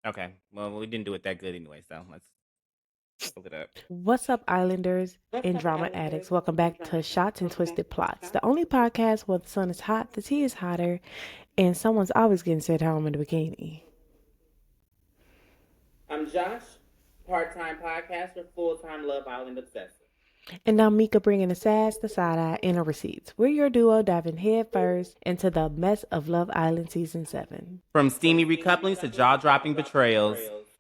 Okay. Well, we didn't do it that good anyway, so let's pull it up. What's up, Islanders and drama addicts? Welcome back to Shots and Twisted Plots, the only podcast where the sun is hot, the tea is hotter, and someone's always getting sent home in a bikini. I'm Josh, part-time podcaster, full-time Love Island obsessive. And now Mika bringing the sass, the side eye, and the receipts. We're your duo diving head first into the mess of Love Island Season 7. From steamy recouplings to jaw-dropping betrayals,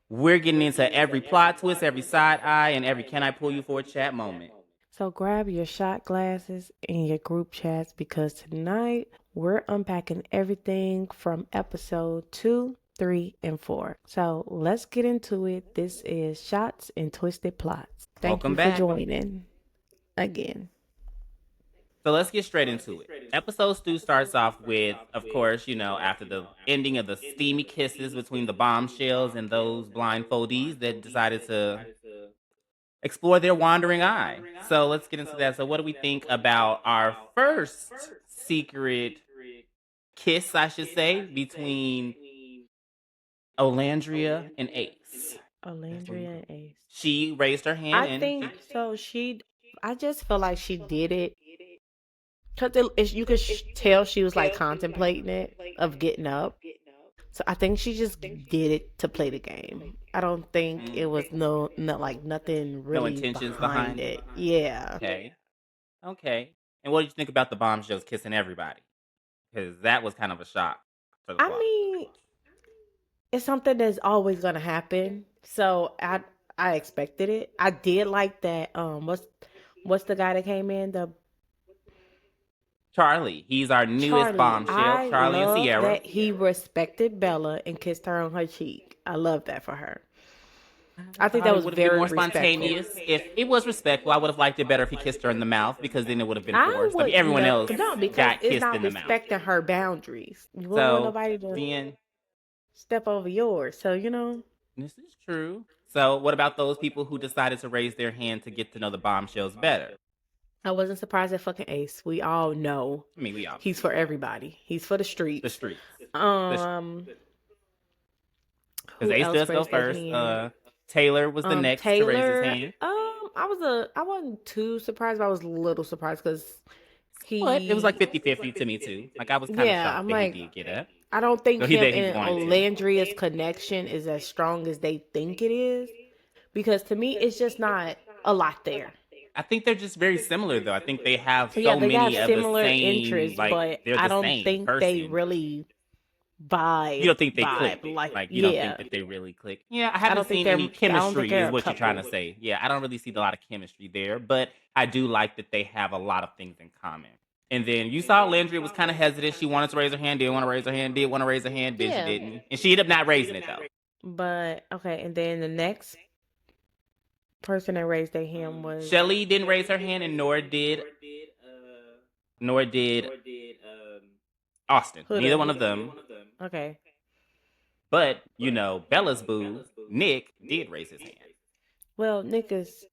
we're getting into every plot twist, every side eye, and every can I pull you for a chat moment. So grab your shot glasses and your group chats because tonight we're unpacking everything from episode 2, 3, and 4. So let's get into it. This is Shots and Twisted Plots. Thank Welcome you back. for joining again. So let's get straight into it. Episode 2 starts off with, of course, after the ending of the steamy kisses between the bombshells and those blindfoldies that decided to explore their wandering eye. So let's get into that. So, what do we think about our first secret kiss, I should say, between Olandria and Ace? Olandria and Ace. She raised her hand I think so. I just feel like she did it because you could tell she was like contemplating it of getting up. So I think she just did it to play the game. I don't think it was like nothing really intentions behind it. Yeah. Okay. And what did you think about the bombshells kissing everybody? Because that was kind of a shock for the I plot. mean, it's something that's always gonna happen. So I expected it. I did like that. What's the guy that came in? The Charlie. He's our newest bombshell. I Charlie and love Sierra. that he respected Bella and kissed her on her cheek. I love that for her. I think that was very more spontaneous. If it was respectful, I would have liked it better if he kissed her in the mouth because then it would have been forced. Like everyone else got kissed in the mouth. Respecting her boundaries. You won't want nobody to step over yours. So this is true. So what about those people who decided to raise their hand to get to know the bombshells better? I wasn't surprised at fucking Ace. We all know. I mean, we all. He's for everybody. He's for the streets. The streets. Because Ace does go first. Taylor was the next to raise his hand. I wasn't too surprised, but I was a little surprised because it was like 50-50 to me too. Like I was kind of shocked that he did get up. I don't think him and Olandria's connection is as strong as they think it is, because to me it's just not a lot there. I think they're just very similar though. I think they have many of the same interests, but I don't think they really vibe. You don't think they click? You don't think that they really click? Yeah, I haven't seen any chemistry. Is what you're trying to say? Yeah, I don't really see a lot of chemistry there, but I do like that they have a lot of things in common. And then you saw Landry was kind of hesitant. She wanted to raise her hand, didn't want to raise her hand, did want to raise her hand, then she didn't, and she ended up not raising it though. But okay, and then the next person that raised their hand was Shelly. Didn't raise her hand, and nor did Austin. Neither one of them. Okay. But Bella's boo, Nick, did raise his hand. Well, Nick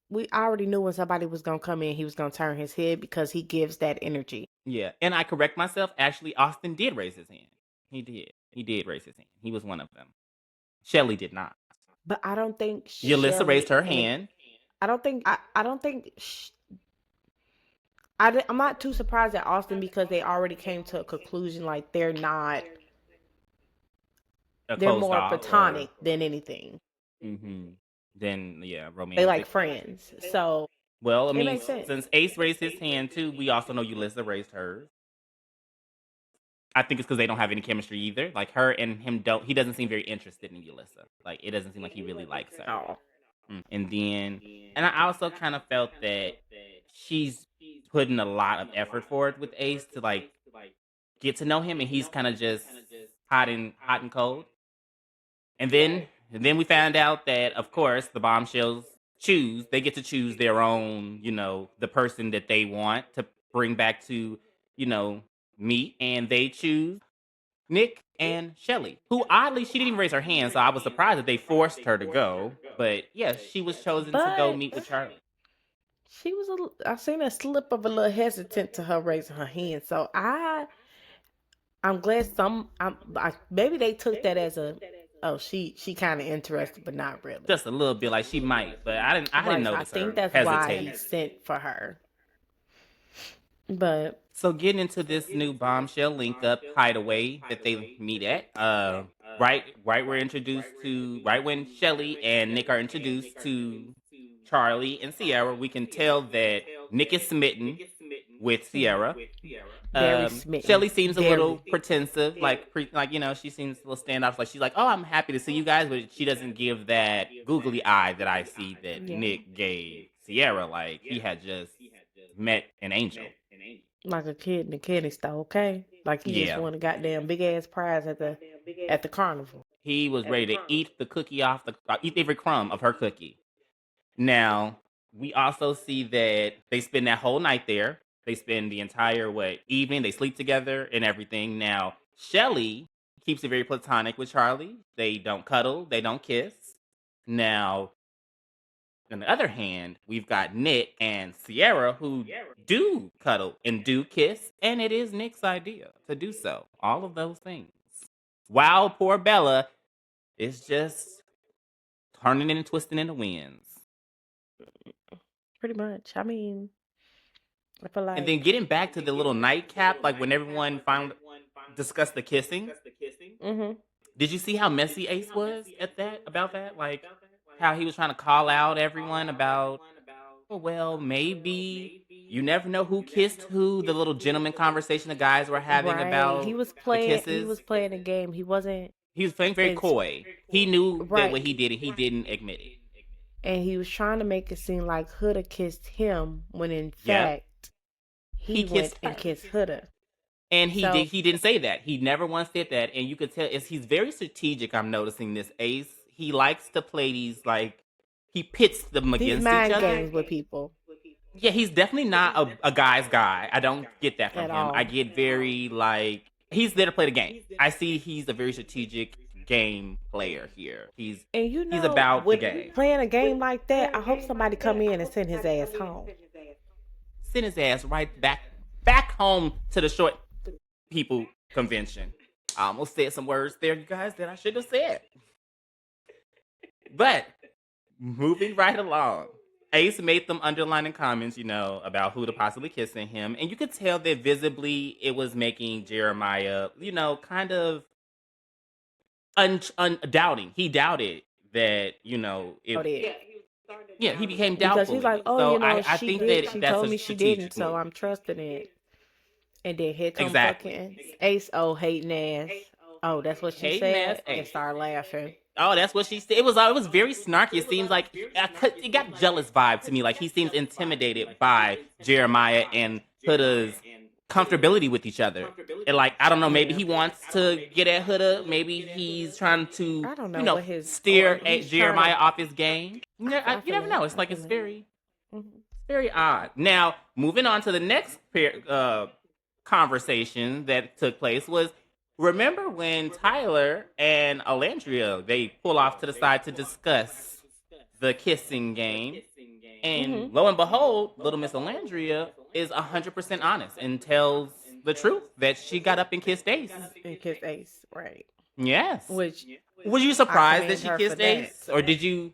we already knew when somebody was gonna come in, he was gonna turn his head because he gives that energy. Yeah, and I correct myself. Actually, Austin did raise his hand. He did raise his hand. He was one of them. Shelly did not. But I don't think Yulissa raised her hand. I don't think. I'm not too surprised at Austin because they already came to a conclusion. Like they're not. They're more platonic than anything. Mm-hmm. Then romantic. They like friends. So. Well, I mean, since Ace raised his hand too, we also know Yulissa raised hers. I think it's because they don't have any chemistry either. Like her and him he doesn't seem very interested in Yulissa. Like it doesn't seem like he really likes her. Oh. And I also kind of felt that she's putting a lot of effort forward with Ace to like get to know him, and he's kind of just hot and cold. And then we found out that, of course, the bombshells they get to choose their own, the person that they want to bring back to, meet, and they choose Nick and Shelly, who oddly, she didn't even raise her hand, so I was surprised that they forced her to go. But yeah, she was chosen to go meet with Charlie. She was I seen a slip of a little hesitant to her raising her hand, so I'm glad maybe they took that as a oh, she kind of interested, but not really. Just a little bit, like she might, but I didn't Right. So I notice her think that's why he hesitate. sent for her. But So getting into this new bombshell link up hideaway that they meet at, right we're introduced to right when Shelly and Nick are introduced to Charlie and Sierra, we can tell that Nick is smitten with Sierra. very smitten. Shelly seems a little Very. pretensive, like you know, she seems a little standoff. Like she's like, "Oh, I'm happy to see you guys," but she doesn't give that googly eye that I see that Yeah. Nick gave Sierra. Like he had just met an angel. Like a kid in the candy store, okay? Like he just Yeah, won a goddamn big ass prize at the carnival. he was ready to eat the cookie off eat every crumb of her cookie. Now we also see that they spend that whole night there. They spend the entire evening. They sleep together and everything. Now Shelly keeps it very platonic with Charlie. They don't cuddle. They don't kiss. Now on the other hand, we've got Nick and Sierra who do cuddle and do kiss, and it is Nick's idea to do so. All of those things. While poor Bella is just turning and twisting in the winds. Pretty much. I mean, I feel And like then getting back to the little nightcap, like when everyone discussed the kissing. hmm Did you see how messy Ace was about that? Like how he was trying to call out everyone about, oh, well, maybe you never know who kissed who. The little gentleman conversation the guys were having right. about He was the playing he kisses. was playing a game. He wasn't He was playing very it's coy. He knew that right. what he did and he didn't admit it. And he was trying to make it seem like Huda kissed him when in Yep. fact He he went kissed and her. kissed Huda. And So he didn't say that. He never once said that. And you could tell he's very strategic. I'm noticing this Ace. He likes to play these he pits them these against each mind other. games with people Yeah, he's definitely not a guy's guy. I don't get that from at him. I all. get very he's there to play the game. I see he's a very strategic game player here. He's And you he's know, about the with game. playing a game like that, I hope somebody come in and send his ass home. Send his ass right back home to the short people convention. I almost said some words there, you guys, that I should have said. But moving right along, Ace made them underlining comments, about who to possibly kissing him, and you could tell that visibly it was making Jeremiah, kind of doubting. He doubted that, Oh, if there. he became Because doubtful. he's like, oh, So you know, I she think did. that She that's told a me she strategic didn't, so move. I'm trusting it. And then here come Exactly. fucking Ace, oh, hating ass. Oh, that's what she Hating ass said? And Ace. start laughing. Oh, that's what she said. It was very snarky. It seems like it got jealous vibe to me. Like he seems intimidated by Jeremiah and Huda's comfortability with each other. And I don't know, maybe Yeah. he wants to get at Huda. Maybe he's trying to, I don't know what his steer or he's trying Jeremiah to. off his game. You I you feel never it. know. It's I like it's feel it. very Mhm. very odd. Now, moving on to the next conversation that took place was, remember when Tyler and Alandria, they pull off to the side to discuss the kissing game, and Mhm. lo and behold, little Miss Alandria is 100% honest and tells the truth that she got up and kissed Ace. And kiss Ace, right? Yes. Which Was you I surprised that commend she her for kissed that. Ace, or did you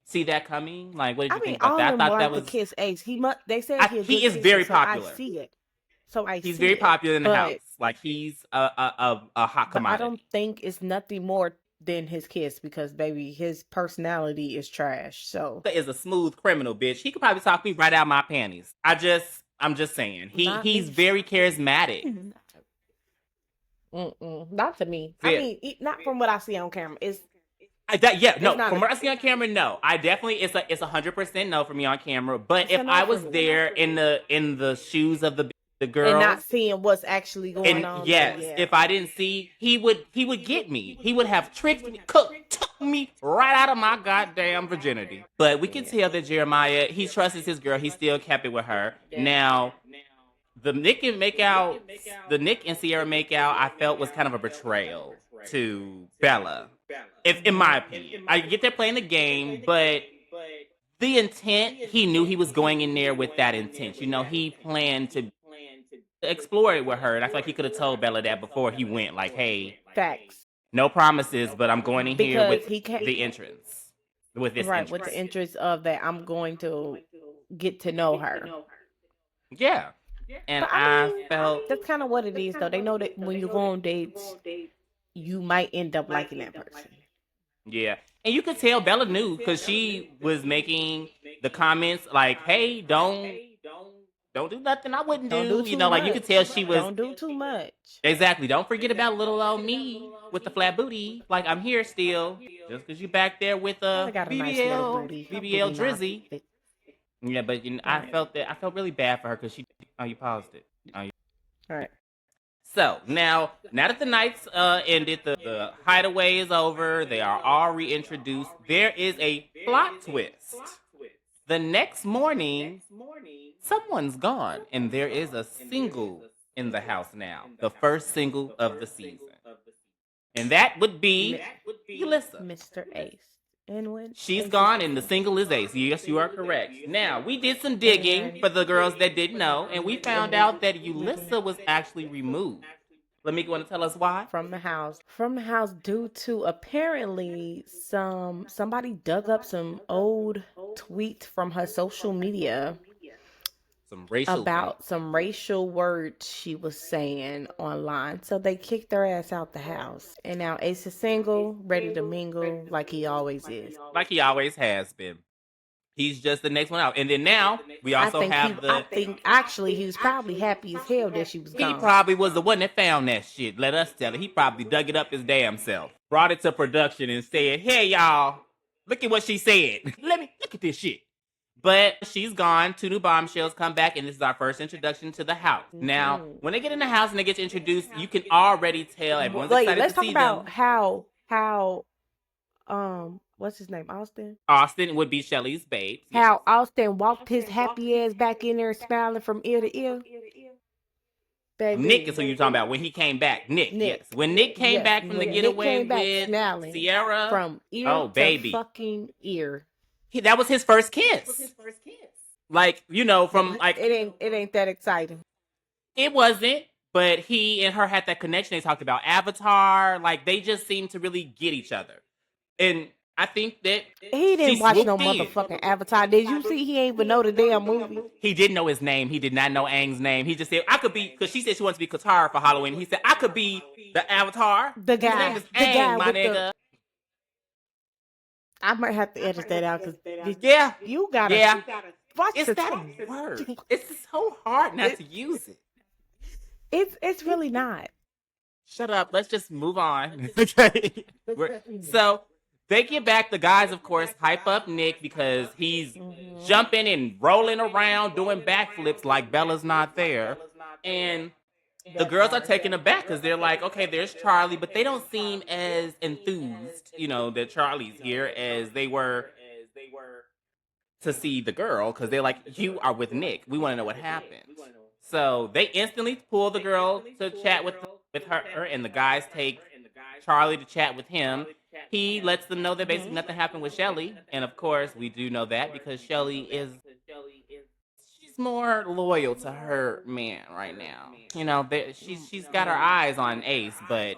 see that coming? Like, what did I you mean, think about all that? I of them thought that like to was kiss Ace. They said he a he good is kisser, very so I popular. see it. So I He's see very it. popular in the But house. Like he's a hot but I don't commodity. think it's nothing more than his kiss because baby, his personality is trash. So Is a smooth criminal, bitch. He could probably talk me right out my panties. I'm just saying. not He's me. very charismatic. Not to me. I Very, mean, not from what I see on camera. It's yeah, no. not From a what I see on camera, no. I definitely it's 100% no for me on camera. But it's if a no I for was me. there in the shoes of the And girl, not seeing what's actually going and on. yes, Yeah. if I didn't see, he would get me. He would have tricked me, took me right out of my goddamn virginity. But we can Yeah. tell that Jeremiah, he trusts his girl. He still kept it with her. Now, the Nick and Sierra makeout, I felt was kind of a betrayal to Bella. If in my opinion, I get they're playing the game, but the intent, he knew he was going in there with that intent. He planned to explore it with her, and I feel like he could have told Bella that before he went. Like, hey, Facts. no promises, but I'm going in here because with he can't. the entrance, with this Right, with the entrance. interest of that, I'm going to get to know her. Yeah. And But I I mean, felt, that's kind of what it is, though. They know that when you go on dates, you might end up liking that person. yeah. And you could tell Bella knew because she was making the comments like, hey, don't do nothing I wouldn't Don't do do. too Like you could much. tell she was Don't do too much. exactly. Don't forget about little old me with the flat booty. Like I'm here still. Just because you back there with Bella got a nice little booty. Her BBL booty not Drizzy. fit. Yeah, but I Right. felt really bad for her because she. Oh, you paused it. All right. So now that the nights ended, the hideaway is over. They are all reintroduced. There is a plot twist. The next morning, someone's gone, and there is a single in the house now. The first single of the season, and that would be Yulissa. Mr. Ace. And when She's Ace gone, is and the gone. single is Ace. Yes, you are correct. Now, we did some digging for the girls that didn't know, and we found out that Yulissa was actually removed. Let me go and tell us why. From the house due to apparently somebody dug up some old tweets from her social media Some racial about things. some racial words she was saying online. So they kicked her ass out the house. And now Ace is single, ready to mingle like he always is. Like he always has been. He's just the next one out. And then now, we also I think actually he was probably happy as hell that she was He gone. probably was the one that found that shit. Let us tell it. He probably dug it up his damn self. Brought it to production and said, hey, y'all, look at what she said. Look at this shit. But she's gone. 2 new bombshells come back, and this is our first introduction to the house. Now, when they get in the house and they get introduced, you can already tell everyone's excited Let's to talk see about them. how what's his name? Austin? Austin would be Shelly's babe. How Austin walked his happy ass back in there smiling from ear to ear. Baby. Nick is who you're talking about when he came back. Nick. Yes. When Nick came back from the When Nick getaway came back with smiling Sierra, from ear to fucking ear. That was his first kiss. Like, from like it ain't that exciting. It wasn't, but he and her had that connection. They talked about Avatar. Like they just seemed to really get each other. And I think that he didn't watch no swooped in. motherfucking Avatar. Did you see he ain't even know the damn movie? He didn't know his name. He did not know Aang's name. He just said, I could be, because she said she wants to be Katara for Halloween. He said, I could be the Avatar. The guy. His name is The Aang, guy my with nigga. I might have to edit that out because Yeah. you gotta watch It's the that tone. word. It's so hard not to use it. It's really not. Shut up. Let's just move on. Okay. So they get back. The guys, of course, hype up Nick because he's jumping and rolling around, doing backflips like Bella's not there. And the girls are taken aback because they're like, okay, there's Charlie, but they don't seem as enthused, that Charlie's here as they were to see the girl because they're like, you are with Nick. We want to know what happened. So they instantly pull the girl to chat with her, and the guys take Charlie to chat with him. He lets them know that basically nothing happened with Shelly, and of course we do know that because Shelly she's more loyal to her man right now. She's got her eyes on Ace, but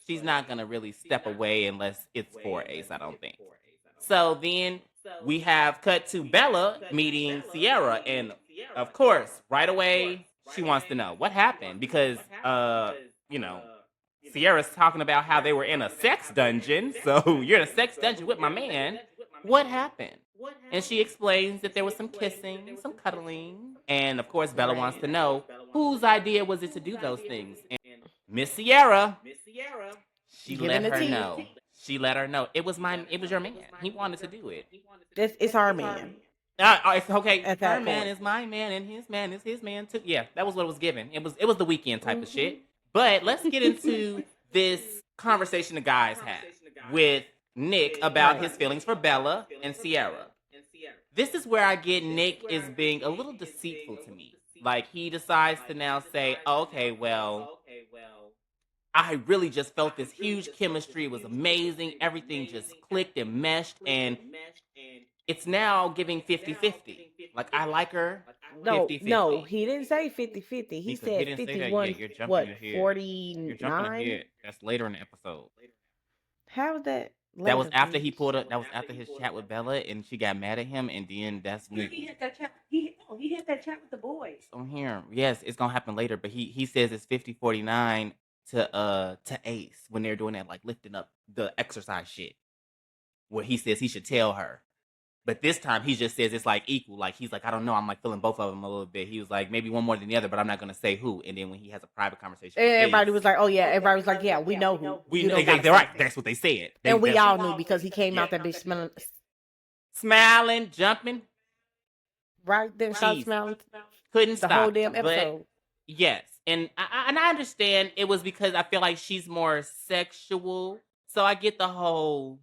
she's not gonna really step away unless it's for Ace, I don't think. So then we have cut to Bella meeting Sierra, and of course, right away, she wants to know what happened because, Sierra's talking about how they were in a sex dungeon. So you're in a sex dungeon with my man. What happened? And she explains that there was some kissing, some cuddling, and of course, Bella wants to know whose idea was it to do those things. And Miss Sierra, she let her know. She let her know it was your man. He wanted to do it. It's our man. It's okay. Her man is my man, and his man is his man too. Yeah, that was what it was given. It was the weekend type of shit. But let's get into this conversation the guys had with Nick about his feelings for Bella and Sierra. This is where I get Nick is being a little deceitful to me. Like he decides to now say, okay, well, I really just felt this huge chemistry. It was amazing. Everything just clicked and meshed, and it's now giving 50-50. Like, I like her. 50-50. No, he didn't say 50-50. He said didn't say that 51. yet. You're jumping What? ahead. 49. You're jumping ahead. That's later in the episode. How is that That was later for after you? he pulled up. That was after his chat with Bella, and she got mad at him, and then that's Yeah, when he had that chat. He had that chat with the boys. on here. Yes, it's gonna happen later, but he says it's 50-49 to Ace when they're doing that, like lifting up the exercise shit, where he says he should tell her. But this time he just says it's like equal. Like he's like, I don't know, I'm like feeling both of them a little bit. He was like, maybe one more than the other, but I'm not gonna say who. And then when he has a private conversation And with everybody Ace, was like, "Oh yeah." Everybody was like, "Yeah, we know who." we You don't gotta they're say right. that. That's what they said. And we That's all knew because he came out yeah. that bitch smelling Smiling, jumping, right then, started cheese. smelling Couldn't the whole stop. damn But episode. yes, and I understand it was because I feel like she's more sexual, so I get the whole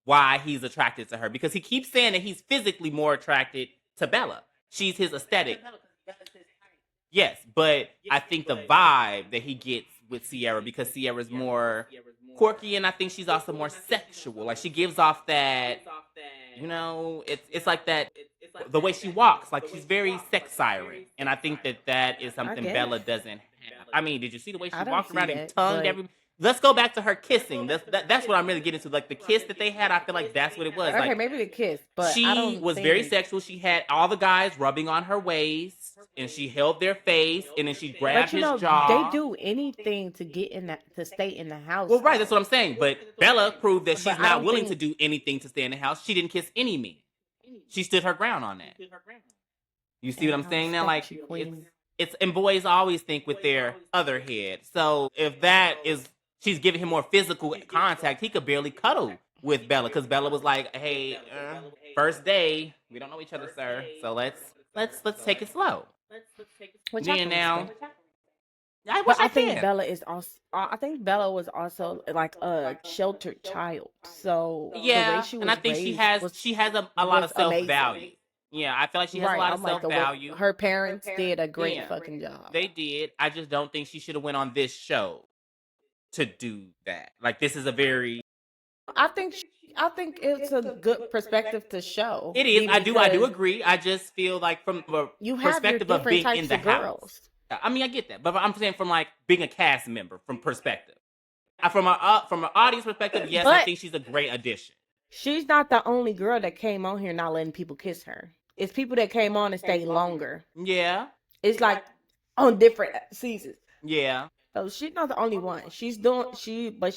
why he's attracted to her because he keeps saying that he's physically more attracted to Bella. She's his aesthetic. Yes, but I think the vibe that he gets with Sierra because Sierra's more quirky and I think she's also more sexual. Like she gives off that, it's like that the way she walks, like she's very sex siren, and I think that is something guess. Bella doesn't have. I mean, did you see the way she I don't walked see around and that, tongued but- every? Let's go back to her kissing. That's what I'm really getting to. Like the kiss that they had, I feel like that's what it was. Okay, Like maybe the kiss, but she I don't was think... very sexual. She had all the guys rubbing on her waist, and she held their face, and then she grabbed But you know, his jaw. they do anything to get in that to stay in the house. Well, right, that's what I'm saying. But Bella proved that she's But I not don't willing think- to do anything to stay in the house. She didn't kiss any men. She stood her ground on that. You see what I'm saying now? Like Respect you, queen. it's and boys always think with their other head. So if that is she's giving him more physical contact, he could barely cuddle with Bella because Bella was like, "Hey, first day, we don't know each other, sir. So let's take it slow." Which I Then can now, respect. I But wish I think can. Bella is also. I think Bella was also like a sheltered child. So the Yeah, way she was and I think she raised has was- she has a lot of was amazing. self value. Yeah, I feel like she has a lot of I'm like, self the way- value. Her parents did a great Yeah. fucking job. They did. I just don't think she should have went on this show to do that. Like this is a very I think it's a good perspective to show. it is. I do because agree. I just feel like from a You have your perspective of different being types in the of house. girls. I mean, I get that, but I'm saying from like being a cast member, from perspective, from an audience perspective, yes, I But- think she's a great addition. She's not the only girl that came on here not letting people kiss her. It's people that came on and stayed longer. Yeah, It's like on different seasons. yeah, So she's not the only one. But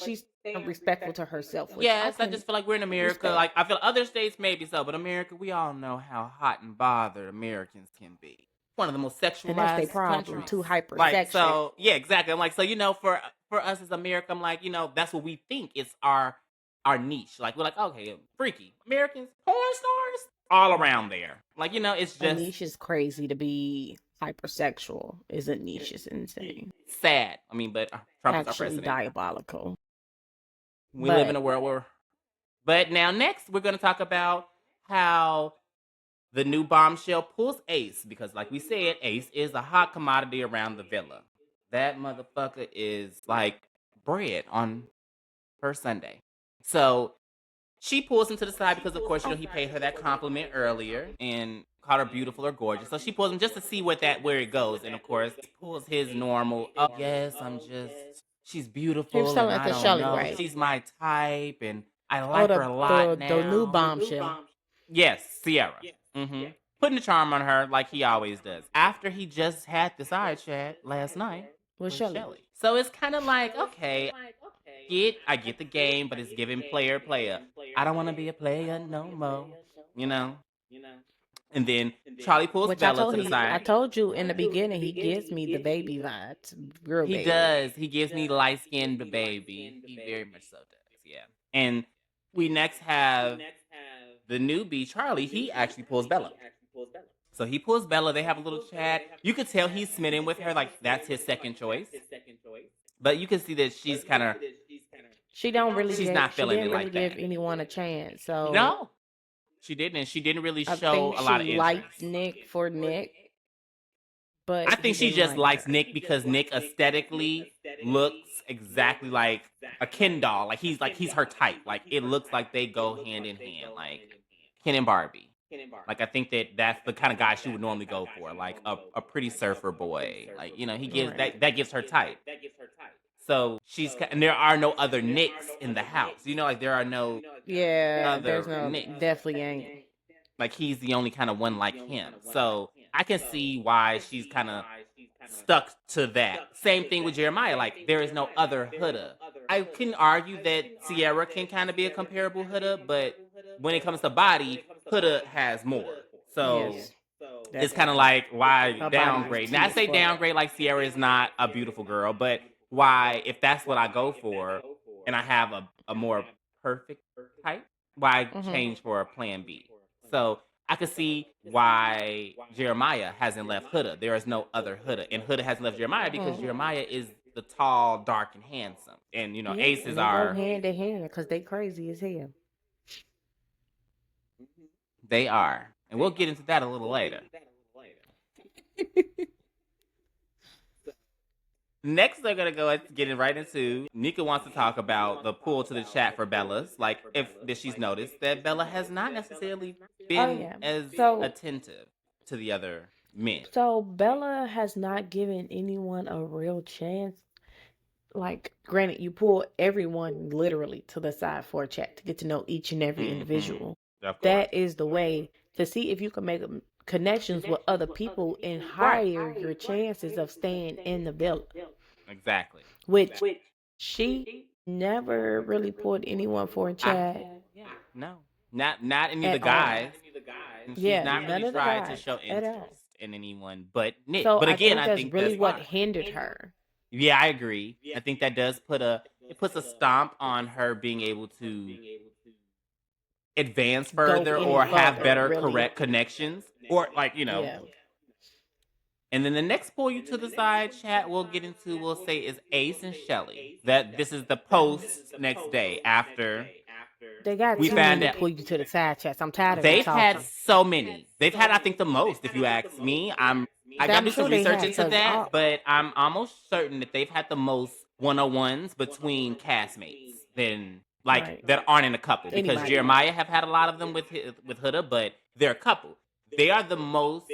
she's respectful to herself. which yes. I can just feel like we're in America. respect. Like I feel other states maybe so, but America, we all know how hot and bothered Americans can be. One of the most sexualized And that's their problem. countries. Too hypersexual. Like so, yeah, exactly. I'm like, so for us as America, I'm like, that's what we think is our niche. Like we're like, okay, freaky Americans, porn stars, all around there. Like it's A just niche is crazy to be hypersexual. Is a niche is insane. sad. I mean, but Trump is our Actually president. diabolical. We live but- in a world where. But now, next, we're going to talk about how the new bombshell pulls Ace because, like we said, Ace is a hot commodity around the villa. That motherfucker is like bread on her Sunday. So she pulls him to the side because, of course, he paid her that compliment earlier and called her beautiful or gorgeous. So she pulls him just to see where it goes. And, of course, pulls his normal, oh, yes, she's beautiful. He was telling and it to I don't Shelley, know, right? she's my type and I like her a lot now. The new bombshell. Yes, Sierra. Mm-hmm. Putting the charm on her like he always does. After he just had the side chat last night With with Shelley. Shelley. So it's kind of like, okay, I get the game, but it's giving player. I don't want to be a player no more. And then Charlie pulls Which I Bella to the side. told you in the beginning, he gives me the baby vibes. Girl He baby. does. He gives me light skinned baby. He very much so does. Yeah. And we next have the newbie Charlie. He actually pulls Bella. So he pulls Bella. They have a little chat. You could tell he's smitten with her. Like that's his second choice. But you can see that she's kind of She don't really. She's give, not feeling she it didn't like really that. give anyone a chance. So no. She didn't. She didn't really I show think a lot of she interest. liked Nick for Nick. But I think he she didn't just like likes her. Nick because Nick aesthetically looks exactly like a Ken doll. Like he's her type. Like it looks like they go hand in hand, like Ken and Barbie. Like I think that's the kind of guy she would normally go for, like a pretty surfer boy. Like he gives Right. that gives her type. So and there are no other Nicks in the house. You know, like there are no Yeah, there's other no, Nicks. definitely ain't. Like he's the only kind of one like him. So I can see why she's kind of stuck to that. Same thing with Jeremiah. Like there is no other Huda. I can argue that Sierra can kind of be a comparable Huda, but when it comes to body, Huda has more. So Yes, it's kind of definitely. like why Her body is downgrade. T Now I as say fuck. downgrade like Sierra is not a beautiful girl, but why if that's what I go for and I have a more perfect type, why Hmm. change for a plan B? So I could see why Jeremiah hasn't left Huda. There is no other Huda. And Huda hasn't left Jeremiah because Hmm. Jeremiah is the tall, dark, and handsome. And you know, Yeah, aces and they go are hand in hand because they crazy as hell. they are. And we'll get into that a little later. Next, they're gonna go getting right into. Nika wants to talk about the pull to the chat for Bella's. Like, if she's noticed that Bella has not necessarily Oh been yeah. as So attentive to the other men. so Bella has not given anyone a real chance. Like, granted, you pull everyone literally to the side for a chat to get to know each and every Mhm. individual. Of course. That is the way to see if you can make connections with other people and higher your chances of staying in the villa. Exactly. Which she never really pulled anyone for a chat No, not any of the at all. guys. And she's Yeah, not none really of the tried to guys show at all. interest in anyone but Nick. So But I again, think I that's think really that's what fine. hindered her. Yeah, I agree. I think that does it puts a stomp on her being able to advance Go further any or have further, better really. correct connections or like Yeah. And then the next pull you to the side chat we'll get into we'll say is Ace and Shelly. That this is the post next day after They got we too found many out pull you to the side chats. I'm tired of them they've had talking. so many. They've had I think the most if you ask me. I got to I'm do some sure they research have, into because that, but I'm almost certain that they've had the most one-on-ones between castmates than like right. that aren't in a couple because Anybody. Jeremiah have had a lot of them with Huda, but they're a couple. They are the most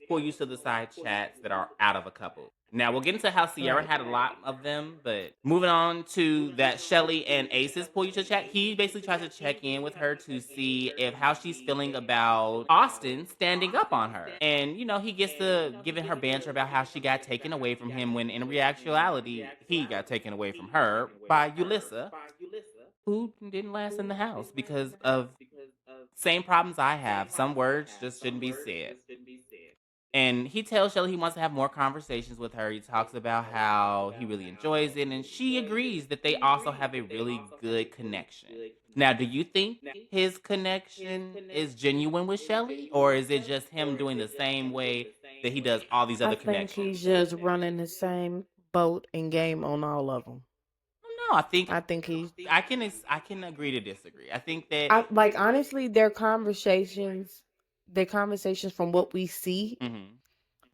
pull you to the side chats that are out of a couple. Now we'll get into how Sierra Right. had a lot of them, but moving on to that Shelly and Ace's pull you to chat, he basically tries to check in with her to see if how she's feeling about Austin standing up on her. And you know, he gets to giving her banter about how she got taken away from him when in reality he got taken away from her by Ulissa, who didn't last in the house because of same problems I have. Some words just shouldn't be said. And he tells Shelly he wants to have more conversations with her. He talks about how he really enjoys it, and she agrees that they also have a really good connection. Now, do you think his connection is genuine with Shelly, or is it just him doing the same way that he does all these I other think connections? he's just running the same boat and game on all of them. No, I think I think he's. I can agree to disagree. I think that Like, honestly, their conversations from what we see Mhm.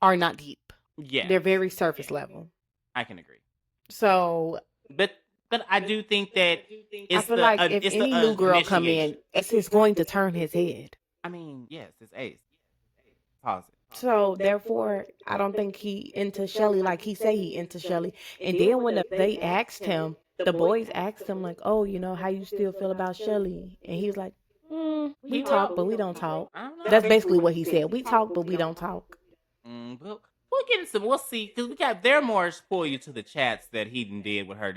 are not deep. Yeah, They're very surface level. I can agree. So But I do think that I it's feel the like if it's any the new girl come initiation. in, it's going to turn his head. I mean, yes, it's Ace. Pause it. So therefore, I don't think he into Shelly like he say he into Shelly. And then when they asked him, the boys asked him like, "Oh, you know how you still feel about Shelly?" And he was like, "We talk, but we don't talk." I don't know. That's basically what he said. We talk, but we don't talk. We'll get into we'll see because there are more pull you to the chats that he did with her.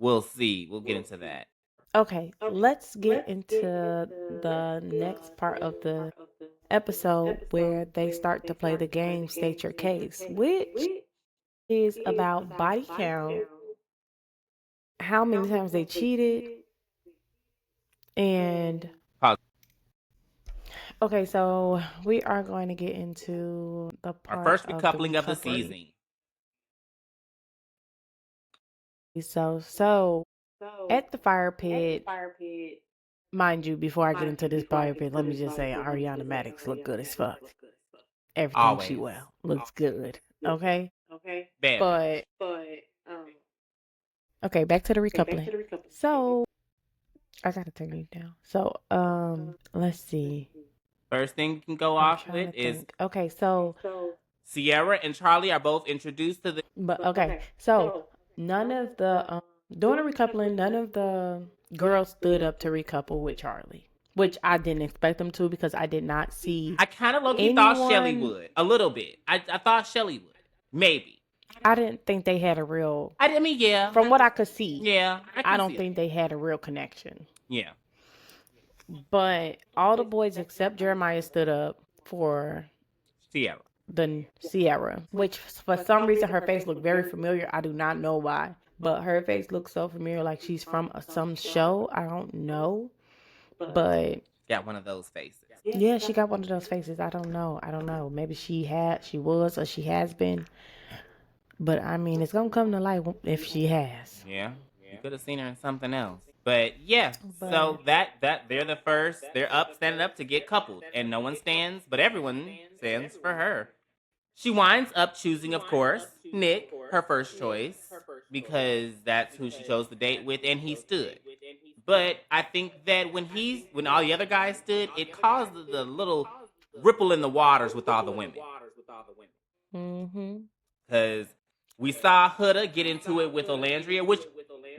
We'll see. We'll get into that. Okay, let's get into the next part of the episode where they start to play the game State Your Case, which is about body count, how many times they cheated, and Pause. okay, so we are going to get into the part Our first of recoupling the of the recovery. season. So at the fire pit, mind you, before I get into this fire pit, let me just say Ariana Maddox look good as fuck. Everything she Always. well looks good. Okay, Bad. but okay, back to the recoupling. So I gotta turn it down. So let's see. First thing you can go I'm off trying with to is think. Okay, so Sierra and Charlie are both introduced to the. but okay, so none of the during the recoupling, none of the girls stood up to recouple with Charlie, which I didn't expect them to because I did not see I kind of low-key thought Shelly anyone. would. A little bit. I thought Shelly would. Maybe. I didn't think they had a real. I mean, yeah. From what I could see, Yeah. I don't think they had a real connection. Yeah. But all the boys except Jeremiah stood up for Sierra. the Sierra, which for some reason her face looked very familiar. I do not know why, but her face looks so familiar, like she's from some show. I don't know, but Got one of those faces. yeah, she got one of those faces. I don't know. Maybe she was, or she has been. But I mean, it's gonna come to light if she has. Yeah. You could have seen her in something else. But yeah, But- so that they're the first. They're standing up to get coupled, and no one stands, but everyone stands for her. She winds up choosing, of course, Nick, her first choice, because that's who she chose to date with, and he stood. But I think that when all the other guys stood, it caused the little ripple in the waters with all the women. Mm-hmm. Because we saw Huda get into it with Olandria, which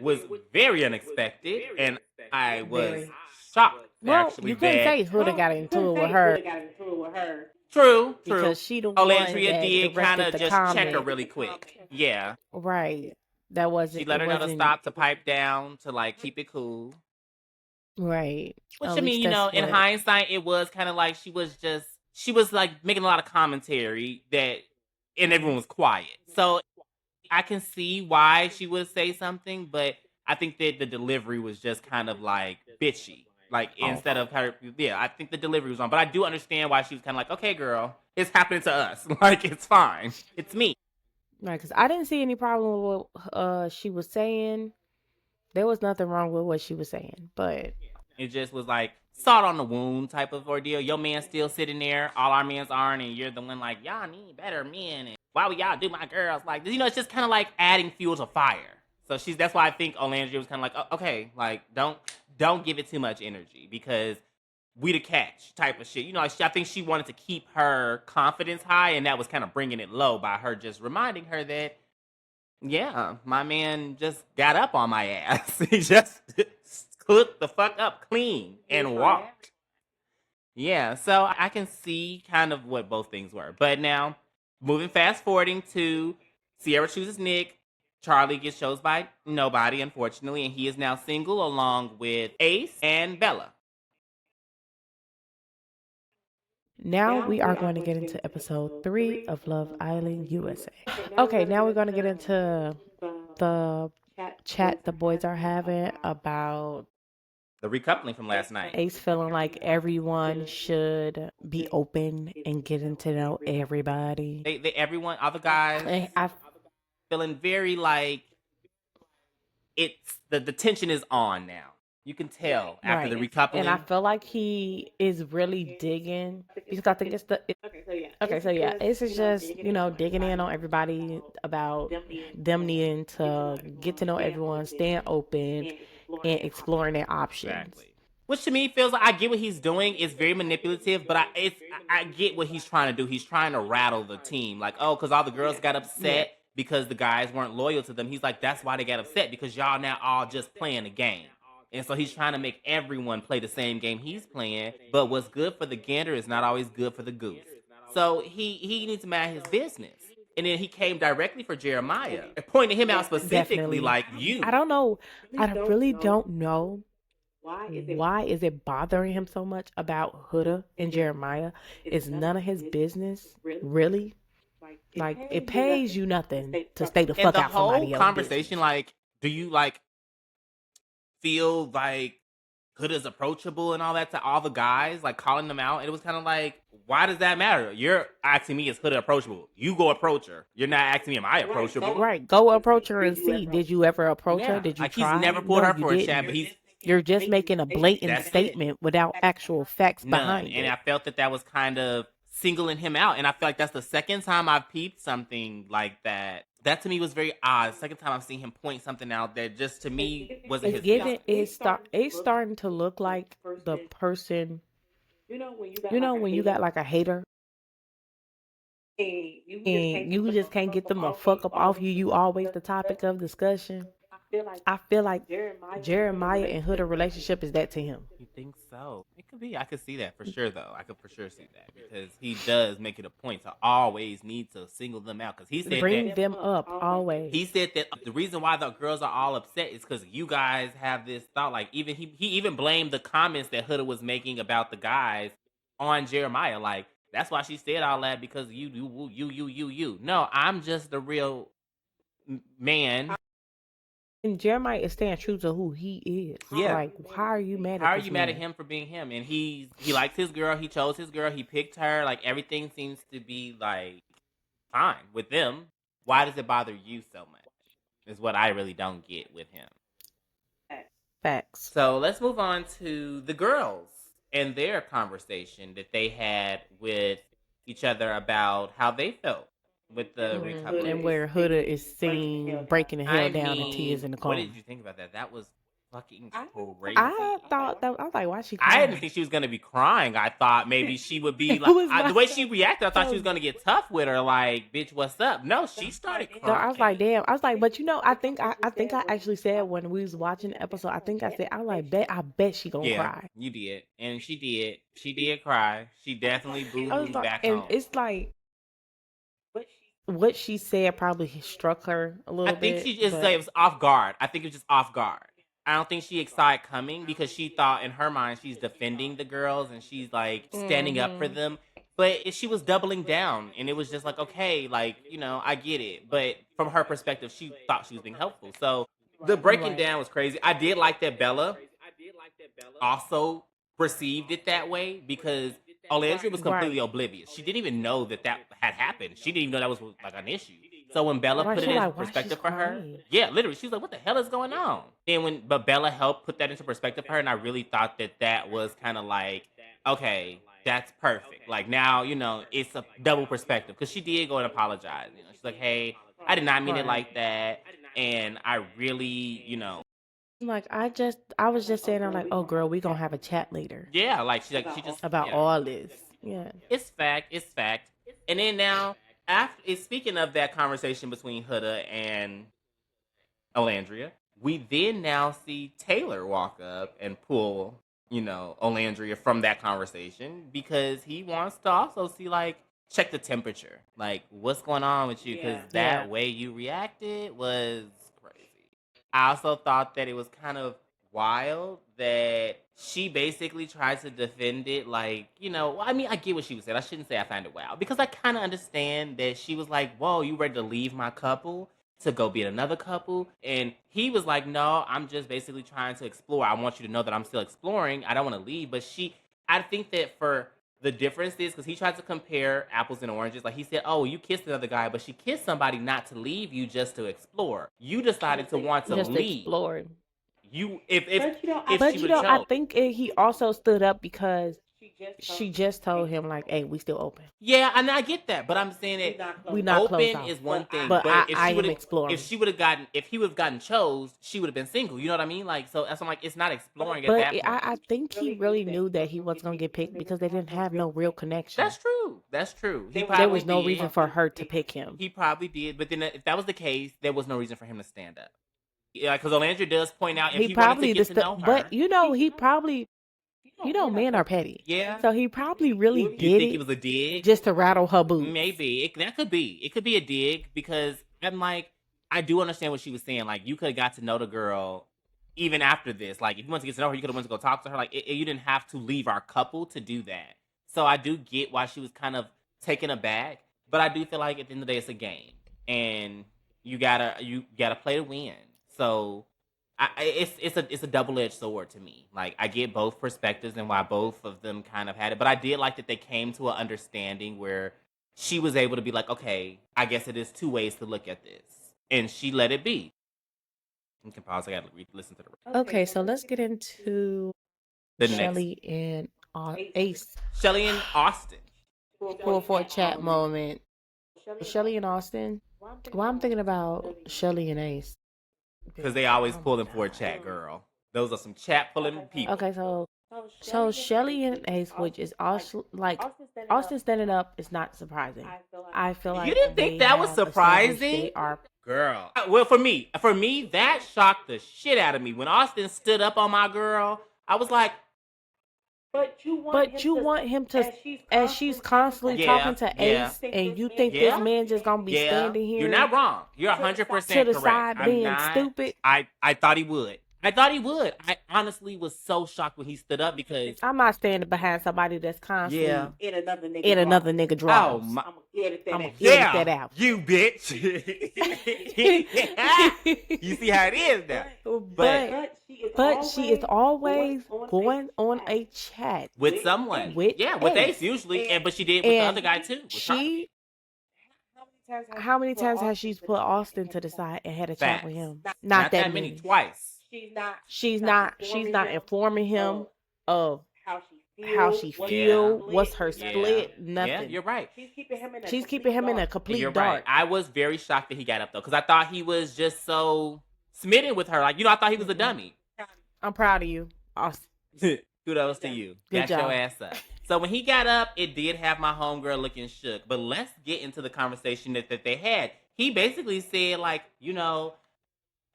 was very unexpected, and I was Very. shocked. Well, actually, you couldn't that say Huda got into it with her true. because she the one Olandria that did kind of directed the just check her comment. really quick. Yeah, Right. That wasn't. she let it her know to wasn't- stop, to pipe down, to like keep it cool. Right. Which At I mean, least you know, that's in what- hindsight, it was kind of like she was like making a lot of commentary and everyone was quiet. So I can see why she would say something, but I think that the delivery was just kind of like bitchy. Like instead of her, I think the delivery was wrong. But I do understand why she was kind of like, okay, girl, it's happening to us. Like it's fine. It's me. Right, because I didn't see any problem with what she was saying. There was nothing wrong with what she was saying, but It just was like salt on the wound type of ordeal. Your man's still sitting there, all our men's aren't, and you're the one like, y'all need better men, and why would y'all do my girls like this? You know, it's just kind of like adding fuel to fire. So that's why I think Olandria was kind of like, oh, okay, like don't give it too much energy because we the catch type of shit. You know, I think she wanted to keep her confidence high, and that was kind of bringing it low by her just reminding her that, yeah, my man just got up on my ass. He just cooked the fuck up clean and walked. Yeah, so I can see kind of what both things were. But now, fast forwarding to Sierra chooses Nick. Charlie gets chosen by nobody, unfortunately, and he is now single along with Ace and Bella. now we are going to get into episode 3 of Love Island USA. Okay, now we're going to get into the chat the boys are having about The recoupling from last night. Ace feeling like everyone should be open and getting to know everybody. Everyone, all the guys, And I feeling very like it's the tension is on now. You can tell after the Right. recoupling. And I feel like he is really digging because I think it's okay, so yeah, it's just, digging in on everybody about them needing to get to know everyone, staying open, and exploring their options. Exactly. Which to me feels like I get what he's doing. It's very manipulative, but I get what he's trying to do. He's trying to rattle the team. Like, oh, because all the girls got upset because the guys weren't loyal to them. He's like, that's why they got upset, because y'all now all just playing a game. And so he's trying to make everyone play the same game he's playing. But what's good for the gander is not always good for the goose. So he needs to mind his business. And then he came directly for Jeremiah, pointing him out specifically, Definitely. like you. I don't know. I really don't know why is it bothering him so much about Huda and Jeremiah. It's none of his business, really. Like, it pays you nothing to stay the And fuck the out somebody whole else's conversation, business. like, do you like feel like Huda's approachable and all that to all the guys, like calling them out? It was kind of like, why does that matter? You're asking me, is Huda approachable? You go approach her. You're not asking me, am I approachable? Right, go approach her and see. Did you ever approach her? Did you like try? he's never pulled No, her you for a didn't. chat, but he's You're just making a blatant That's it. statement without actual facts none. behind And it. I felt that was kind of singling him out. And I feel like that's the second time I've peeped something like that. That to me was very odd. The second time I've seen him point something out that just to me wasn't It's his giving. It's starting to look like the person. When you got like a hater, Hey, and you just can't get them to fuck up off you. You always the topic of discussion. I feel like Jeremiah and Hood relationship is that to him. You think so? It could be. I could see that for sure, though. I could for sure see that because he does make it a point to always need to single them out. Because he said Bring that them up always. he said that the reason why the girls are all upset is because you guys have this thought. Like even he even blamed the comments that Huda was making about the guys on Jeremiah. Like that's why she said all that because you. No, I'm just the real man. And Jeremiah is staying true to who he is. Yeah. Like, how are you mad at How are this you mad at man? him for being him? And he likes his girl. He chose his girl. He picked her. Like everything seems to be like fine with them. Why does it bother you so much? Is what I really don't get with him. Facts. So let's move on to the girls and their conversation that they had with each other about how they felt with the recoupling. And where Huda is seen breaking the hell I down and mean, tears in the what corner. did you think about that? That was fucking crazy. I thought that I was like, why she I crying? didn't think she was gonna be crying. I thought maybe she would be It was like the like- way she reacted. I thought she was gonna get tough with her, like, "Bitch, what's up?" No, she started crying. So I was like, damn. I was like, but you know, I think I actually said when we was watching the episode, I was like, I bet she gonna Yeah, cry. you did, and she did. She did cry. She definitely booed I was like, back and home. it's like what she said probably struck her a little I bit. think she just but- it was off guard. I think it was just off guard. I don't think she saw it coming because she thought in her mind she's defending the girls and she's like standing up for them. But she was doubling down, and it was just like, okay, like, you know, I get it. But from her perspective, she thought she was being helpful. So the breaking Right. down was crazy. I did like that Bella also perceived it that way because Olandria was completely oblivious. She didn't even know that had happened. She didn't even know that was like an issue. So when Bella Right, put it she in like, why perspective she's for her, crying? yeah, literally, she's like, "What the hell is going on?" And but Bella helped put that into perspective for her, and I really thought that was kind of like, okay, that's perfect. Like now, you know, it's a double perspective because she did go and apologize. You know, she's like, "Hey, I did not mean it Right. like that, and I really, you know." Like I was just saying, I'm like, oh girl, we gonna have a chat later Yeah, like she just about yeah. all this. Yeah. It's fact. And then now, speaking of that conversation between Huda and Olandria, we then now see Taylor walk up and pull, you know, Olandria from that conversation because he wants to also see, like, check the temperature. Like, what's going on with you? Because that way you reacted was crazy. I also thought that it was kind of wild that she basically tried to defend it like, you know, I mean, I get what she was saying. I shouldn't say I find it wild because I kind of understand that she was like, whoa, you ready to leave my couple to go be in another couple? And he was like, no, I'm just basically trying to explore. I want you to know that I'm still exploring. I don't want to leave. But I think that for the difference is because he tried to compare apples and oranges. Like he said, oh, you kissed another guy, but she kissed somebody not to leave you, just to explore. You decided to want to Just leave. explore. You But you know, if But she you would know, have I think he also stood up because she just told him like, "Hey, we still open. Yeah, and I get that, but I'm saying that We not closed open off. is one thing, But but if I she am would have exploring. if he would have gotten chose, she would have been single. You know what I mean? Like, so that's why I'm like, it's not exploring at But that point. I think he really knew that he was gonna get picked because they didn't have no real connection. That's true. That's true. He There probably was no did. reason for her to pick him. He probably did, but then if that was the case, there was no reason for him to stand up. Yeah, because Olandria does point out if He he wanted probably to get to know her. but you know, he probably, men are petty. Yeah. So he probably really You did think it it was a dig? just to rattle her boots. Maybe that could be. It could be a dig because I'm like, I do understand what she was saying. Like, you could have got to know the girl even after this. Like, if you wanted to get to know her, you could have went to go talk to her. Like, you didn't have to leave our couple to do that. So I do get why she was kind of taken aback. But I do feel like at the end of the day, it's a game, and you gotta play to win. So it's a double-edged sword to me. Like, I get both perspectives and why both of them kind of had it, but I did like that they came to an understanding where she was able to be like, okay, I guess it is two ways to look at this, and she let it be. You can pause. I gotta listen to the Okay, so let's get into next. Shelly and Ace. Shelly and Austin. Pull for a chat moment. Shelly and Austin. Well, I'm thinking about Shelly and Ace. Because they always pulling for a chat, girl. Those are some chat pulling people. Okay, so Shelly and Ace, which is also like Austin standing up, is not surprising. I feel like You didn't think they that was have established surprising? they are. Girl. Well, for me, that shocked the shit out of me. When Austin stood up on my girl, I was like, But you want But you him want him to, to, as she's constantly talking to yeah, Ace, and you think yeah, this man just gonna be yeah. standing here You're not wrong. You're To the 100% to the correct. side I'm being not. stupid? I thought he would. I honestly was so shocked when he stood up because I'm not standing behind somebody that's constantly yeah. in another nigga in another nigga Oh draws. my. I'm gonna edit that I'm out. gonna edit that out. You bitch. You see how it is now. But But she is always going on a chat. With someone. With with Ace. Ace usually, but she did with the And other guy too. with Harvey. She, how many times has she put Austin to the side and had a chat with Facts. him? Not that many. Twice. She's not informing him of how she feel, what's her Yeah. split, Yeah, nothing. you're right. She's keeping him in a complete You're dark. right. I was very shocked that he got up though, because I thought he was just so smitten with her. Like, I thought he was a dummy. I'm proud of you, Austin. Kudos to you. Good Got your job. ass up. So when he got up, it did have my homegirl looking shook. But let's get into the conversation that they had. He basically said, like,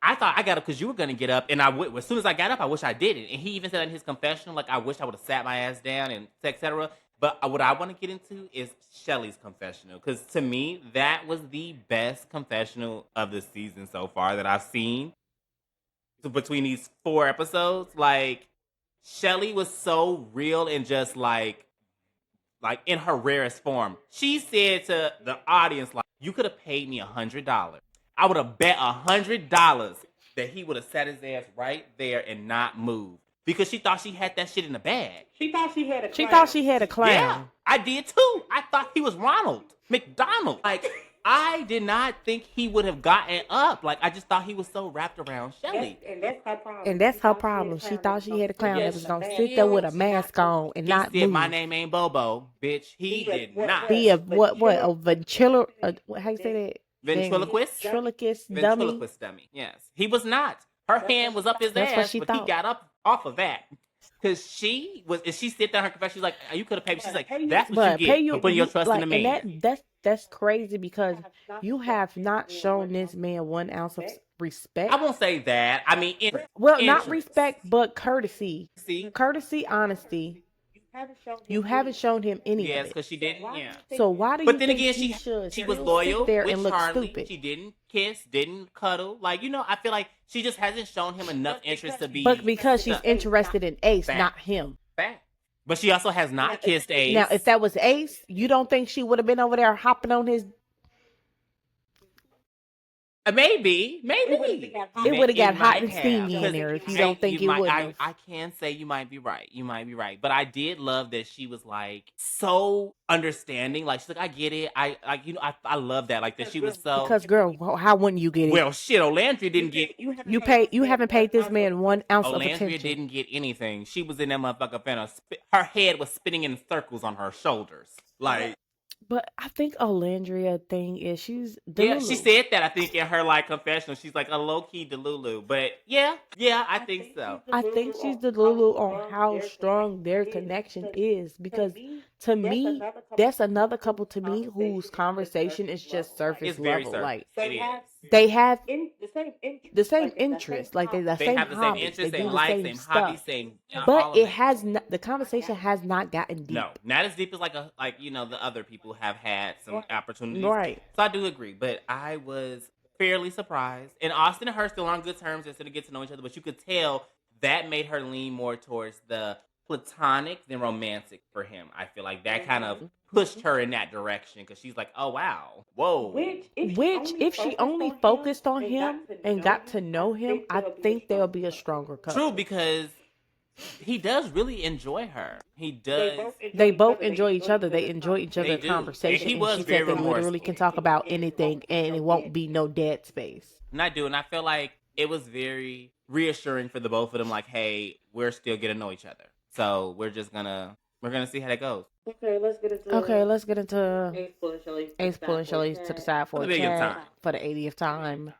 I thought I got up because you were going to get up. And as soon as I got up, I wish I didn't. And he even said in his confessional, like, I wish I would have sat my ass down and et cetera. But what I want to get into is Shelly's confessional. Because to me, that was the best confessional of the season so far that I've seen. So between these 4 episodes, like, Shelly was so real and just like in her rarest form. She said to the audience, like, you could have paid me $100. I would have bet $100 that he would have sat his ass right there and not moved. Because she thought she had that shit in the bag. She thought she had a She clown. thought she had a clown. Yeah, I did too. I thought he was Ronald McDonald. Like, I did not think he would have gotten up. Like, I just thought he was so wrapped around Shelly. And that's her problem. And that's her problem. She thought she had a clown Yeah, that was gonna she- sit there with a mask on and He not said, move. my name ain't Bobo, bitch. He did not. Be a a ventrilo how you say that? Ventriloquist? Ventriloquist dummy. Ventriloquist dummy. Yes. He was not. Her hand was up his That's what ass, she but thought. he got up off of that. Because she sit there in her confession, she's like, you could have paid me. She's like, that's what But you pay get for putting your trust like, in a man. and that's crazy because you have not shown this man 1 ounce of respect. I won't say that. I mean, Well, not interest. respect, but courtesy. See? Courtesy, honesty. You haven't shown him any Yes, of it. because she didn't. Yeah. So why do you But then think again, he should she was still loyal sit there with and look Charlie. stupid? She didn't kiss, didn't cuddle. Like, I feel like she just hasn't shown him enough interest to be. But because she's interested in Ace, Fact. not him. Fact. But she also has not kissed Ace. Now, if that was Ace, you don't think she would have been over there hopping on his? Maybe. It would have got hot and steamy in there if you don't think it would have. I can say you might be right. You might be right. But I did love that she was like so understanding. Like, she's like, I get it. I love that. Like, that she was so. Because girl, how wouldn't you get it? Well, shit, Olandria didn't get. You haven't paid this man 1 ounce of Olandria attention. didn't get anything. She was in that motherfucker finna her head was spinning in circles on her shoulders. Like, But I think Olandria thing is she's yeah, Delulu. she said that, I think, in her like confessional. She's like a low key Delulu. But yeah, I think so. I think she's the Lulu on how strong their connection is because to me, that's another couple to me whose conversation is just surface It's very level. surface. Like It is. they have the same interest. like they the They same have the same hobbies, interests, they same do the likes, same same stuff. hobbies, same. all But of it that. has not, the conversation has not gotten deep. No, not as deep as the other people have had some opportunities. Right. So I do agree, but I was fairly surprised. And Austin and her still on good terms. They're still get to know each other, but you could tell that made her lean more towards the platonic than romantic for him. I feel like that kind of pushed her in that direction because she's like, oh wow, whoa. Which, if she only focused on him and got to know him, I think there'll be a stronger couple. True, because he does really enjoy her. He does. They both enjoy each other. They enjoy each other's do. conversation. And he And was she very said they literally remorseful. can talk about anything and it won't be no dead space. And I do, and I feel like it was very reassuring for the both of them. Like, hey, we're still getting to know each other, so we're gonna see how that goes. Okay, let's get into Ace pulling Shelly to the side for For a the 80th chat time. for the 80th time.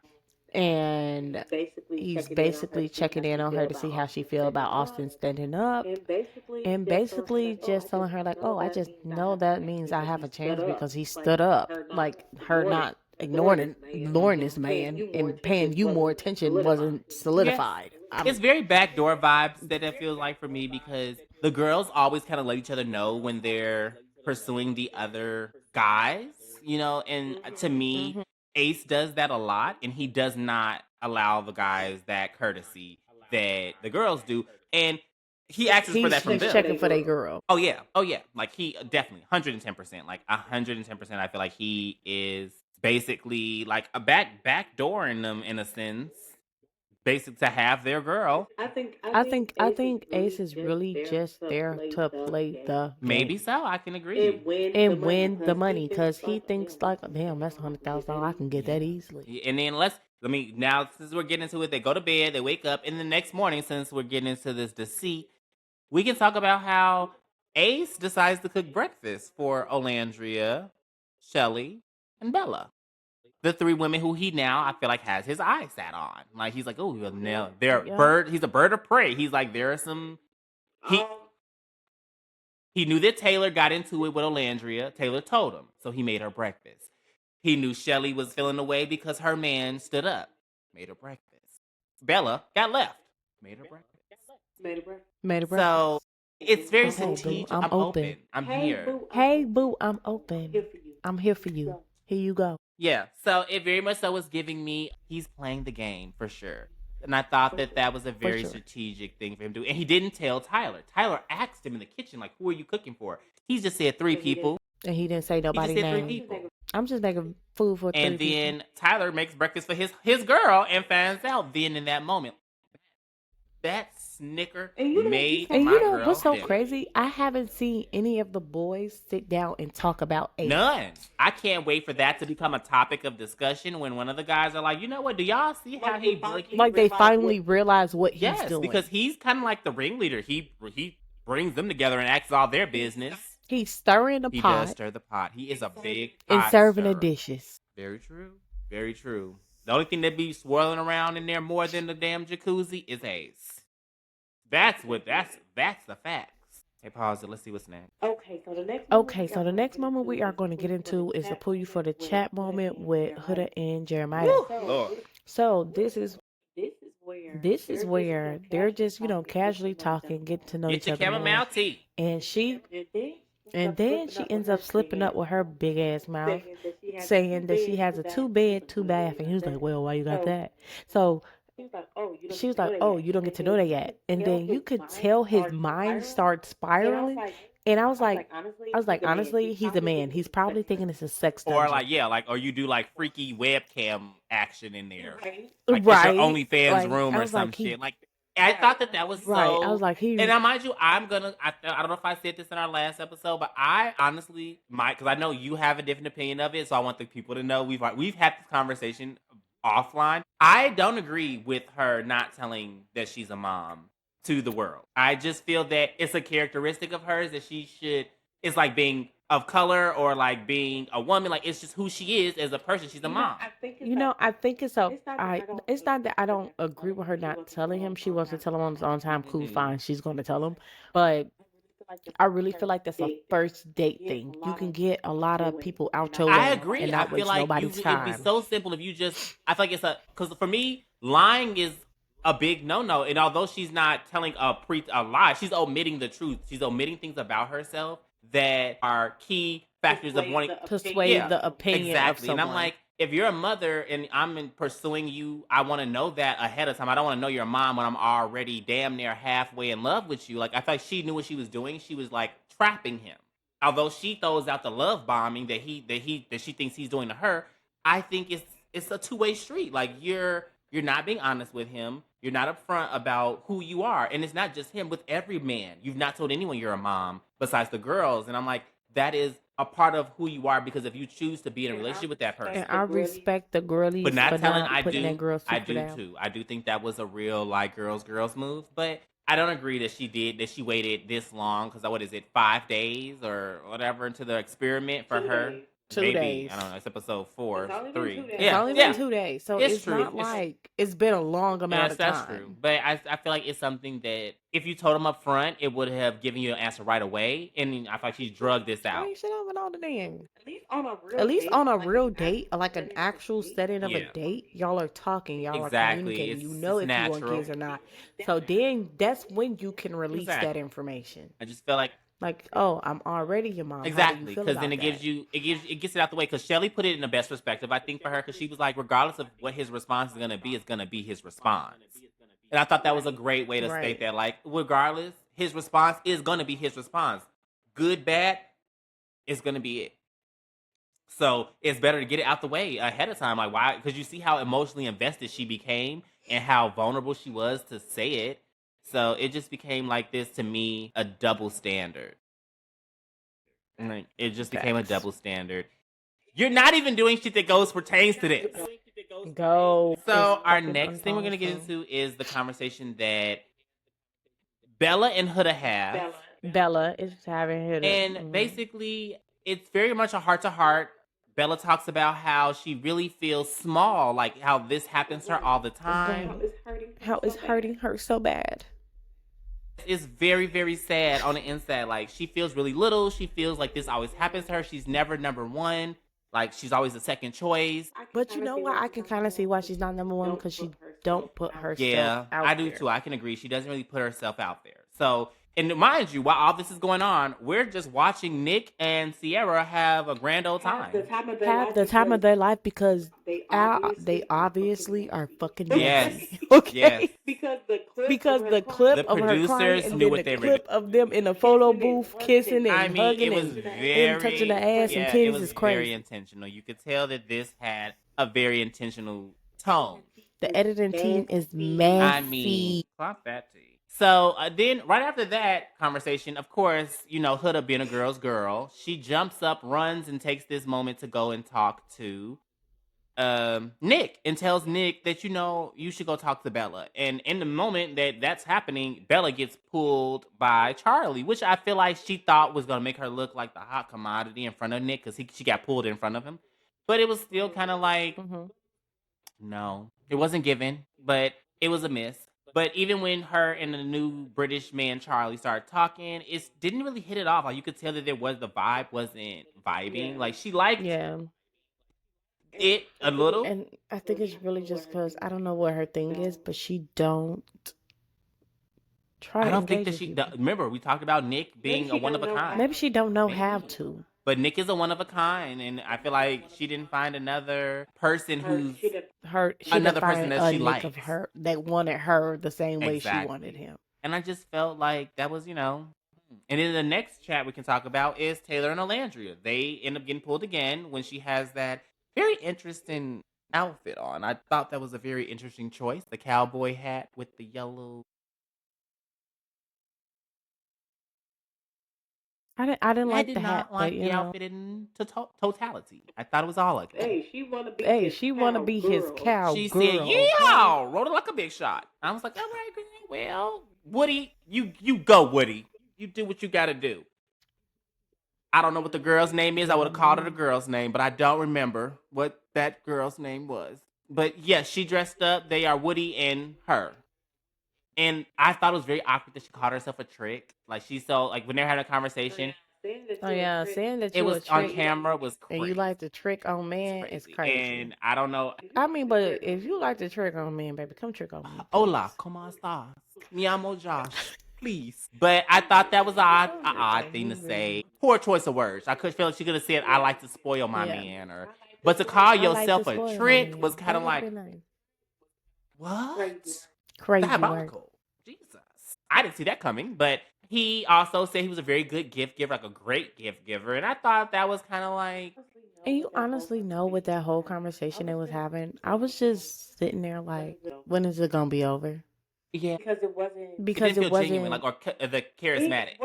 and he's basically checking in on her to see how she feel about Austin standing up, and basically just telling her like, oh, I just know that means I have a chance because he stood up. Like her not ignoring this man and paying you more attention wasn't Yes. solidified. It's very backdoor vibes that it feels like for me because the girls always kind of let each other know when they're pursuing the other guys, and to me, Mhm. Ace does that a lot, and he does not allow the guys that courtesy that the girls do. And he asks for that from He's them. checking for their girl. Oh yeah, oh yeah. Like he definitely 110%, like 110%. I feel like he is basically like a backdooring them in a sense, basic to have their girl. I think Ace is really just there to play the Maybe game so. I can agree. and win the money because he thinks like, damn, that's $100,000. I can get that easily. Yeah, and then let me now since we're getting into it, they go to bed, they wake up, and the next morning, since we're getting into this deceit, we can talk about how Ace decides to cook breakfast for Olandria, Shelly, and Bella. The three women who he now I feel like has his eyes set on. Like he's like, oh, now they're Yeah. bird. He's a bird of prey. He's like, there are some. He knew that Taylor got into it with Olandria. Taylor told him, so he made her breakfast. He knew Shelly was feeling away because her man stood up, made her breakfast. Bella got left, made her breakfast. Made a breakfast. So it's very Hey, boo, strategic. I'm I'm open. I'm here. Hey, boo, I'm open. I'm here for you. Here you go. Yeah, so it very much so was giving me he's playing the game for sure. And I thought that was a very sure. strategic thing for him to do. And he didn't tell Tyler. Tyler asked him in the kitchen, like, who are you cooking for? He just said 3 people. And he didn't say He nobody's just said 3 name. people. I'm just making food for 3 And people. then Tyler makes breakfast for his girl and finds out then in that moment. That snicker made And my you know girl what's so dinner. crazy? I haven't seen any of the boys sit down and talk about Ace. None. I can't wait for that to become a topic of discussion when one of the guys are like, you know what, do y'all see how he Like they finally realize what he's Yes, doing. because he's kind of like the ringleader. He brings them together and acts all their business. He's stirring the He pot does stir the pot. He is a big and pot serving the stirrer. dishes. Very true. Very true. The only thing that be swirling around in there more than the damn jacuzzi is Ace. That's the facts. Hey, pause it. Let's see what's next. Okay, so the next moment we are going to get into is the pull you for the chat moment with Huda and Jeremiah. Lord. So this is where they're just, casually talking, getting to know Get each your other more. chamomile tea. And then she ends up slipping up with her big ass mouth, saying that she has a 2-bed, 2-bath, and he was like, "Well, why you got that?" So she was like, "Oh, you don't get to know that yet." And then you could tell his mind starts spiraling. And I was like, honestly, he's a man. He's probably thinking it's a sex dungeon. Or you do like freaky webcam action in there. Right. Like it's Right. your OnlyFans Like, room I or was some like, he- shit. Like I thought that was so. Right. I was like, And now, mind you, I don't know if I said this in our last episode, but I honestly might, because I know you have a different opinion of it, so I want the people to know we've had this conversation offline. I don't agree with her not telling that she's a mom to the world. I just feel that it's a characteristic of hers that she should. It's like being of color or like being a woman. Like it's just who she is as a person. She's a mom. I think it's not that I don't agree with her not telling him. She wants to tell him on his own time. Cool, fine. She's going to tell him. But I really feel like that's a first date thing. You can get a lot of people out your way I agree. and I not feel waste like nobody's it'd time. be so simple if you just. I feel like because for me, lying is a big no-no. And although she's not telling a lie, she's omitting the truth. She's omitting things about herself that are key factors of wanting to sway the opinion exactly. of And I'm someone. like, if you're a mother and I'm pursuing you, I want to know that ahead of time. I don't want to know your mom when I'm already damn near halfway in love with you. Like I thought she knew what she was doing. She was like trapping him. Although she throws out the love bombing that she thinks he's doing to her, I think it's a two-way street. Like you're not being honest with him. You're not upfront about who you are. And it's not just him. With every man, you've not told anyone you're a mom besides the girls. And I'm like, that is a part of who you are because if you choose to be in a relationship with that person. And I respect the girlies But not for telling, not putting that girl I secret do out. too. I do think that was a real like girls move. But I don't agree that she waited this long because what is it, 5 days or whatever into the experiment for her. 2 maybe days. I don't know. It's episode 4, It's only been 3. 2 days. It's Yeah, only yeah. been 2 days, so It's it's true. not like it's been a long amount Yes, of that's true. time. But I feel like it's something that if you told him up front, it would have given you an answer right away. And I feel like she drugged this Why out. you should have been on the damn? At least on a real At least date, on a like real an date, actual like an setting of a actual date. setting of a Yeah, date, y'all are talking, y'all are exactly. communicating. You It's know if you want natural. kids or not. So then that's when you can release that Exactly. information. I just feel like Like, oh, I'm already your mom. How do you exactly feel because then about that? it gets it out the way. Because Shelly put it in the best perspective, I think, for her, because she was like, regardless of what his response is gonna be, it's gonna be his response. And I thought that was a great way to state Right. that. Like, regardless, his response is gonna be his response. Good, bad, is gonna be it. So it's better to get it out the way ahead of time. Like, why? Because you see how emotionally invested she became and how vulnerable she was to say it. So it just became like this to me, a double standard. Like, it just became a Facts. double standard. You're not even doing shit that goes pertains to this. Go. So It's our fucking next thing we're gonna get uncalled for. into is the conversation that Bella and Huda have. Bella. Bella is having hit it. And basically, it's very much a heart to heart. Bella talks about how she really feels small, like how this happens to her all the time. How it's hurting her How it's so bad. hurting her so bad. It's very, very sad on the inside. Like, she feels really little. She feels like this always happens to her. She's never number one. Like, she's always the second choice. I can But you kinda know see why? why I she's can not kind of number see one, why because she's she not number one, don't because she put herself don't put out herself Yeah, out I do there. too. I can agree. She doesn't really put herself out there. So, and mind you, while all this is going on, we're just watching Nick and Sierra have a grand old have the time. time of their Have life the time because of their life because they they obviously obviously are fucking Yes, messy. Okay? yes. because the clip Because of her the crying clip The of her crying producers and knew then what the they were clip of them in the photo kissing and booth kissing I and mean, hugging it was and touching the very, ass and yeah, it titties was is very crazy. intentional. You could tell that this had a very intentional tone. The editing team is I mean, messy. clock that tea. So then, right after that conversation, of course, you know, Huda being a girl's girl, she jumps up, runs, and takes this moment to go and talk to Nick and tells Nick that, you know, you should go talk to Bella. And in the moment that that's happening, Bella gets pulled by Charlie, which I feel like she thought was going to make her look like the hot commodity in front of Nick because she got pulled in front of him. But it was still kind of like, Mhm. no, it wasn't given, but it was a miss. But even when her and the new British man Charlie started talking, it didn't really hit it off. Like, you could tell that the vibe wasn't vibing. Yeah. Like, she liked Yeah. it a little. And I think it's really just because I don't know what her thing is, but she don't try I to don't think engage that with she. people. Remember, we talked about Nick being a she one of a don't know kind. Maybe she don't know how Maybe. to. But Nick is a one of a kind, and I feel like she didn't find another person who's She did She another didn't person find that a she Nick of likes. her that wanted her the same way she wanted Exactly. him. And I just felt like that was, you know. And then the next chat we can talk about is Taylor and Alandria. They end up getting pulled again when she has that very interesting outfit on. I thought that was a very interesting choice. The cowboy hat with the yellow. I didn't I like did the hat, not but like you the know, outfit in totality. I thought it was all ugly. Hey, she wanna be hey, his she want to be his cowgirl. She said, cowgirl. "Yeah, rode it like a big shot." I was like, "All right, Green. Well, Woody, you go, Woody. You do what you got to do." I don't know what the girl's name is. I would have called her the girl's name, but I don't remember what that girl's name was. But yes, she dressed up. They are Woody and her. And I thought it was very awkward that she called herself a trick. Like, she's so, like, when they're having a conversation, Saying that Oh you a yeah, trick. saying that it you a was on trick camera was and crazy. you like to trick on It's man is crazy. crazy. And I don't know. I mean, but if you like to trick on men, baby, come trick on me. Hola, please. ¿cómo estás? Me llamo Josh. Please. But I thought that was an odd thing to say. Poor choice of words. I could feel like she could have said, "I like to spoil my Yeah. man," or but to call I like to yourself spoil a my trick man. was kind That of would have like, been nice. what? Crazy. Crazy work. Diabolical. Jesus. I didn't see that coming, but he also said he was a very good gift giver, like a great gift giver. And I thought that was kind of like, And you honestly know with that whole conversation they was having, I was just sitting there like, when is it gonna be over? yeah, Because it wasn't. it Because didn't it feel genuine, wasn't. like, or the charismatic.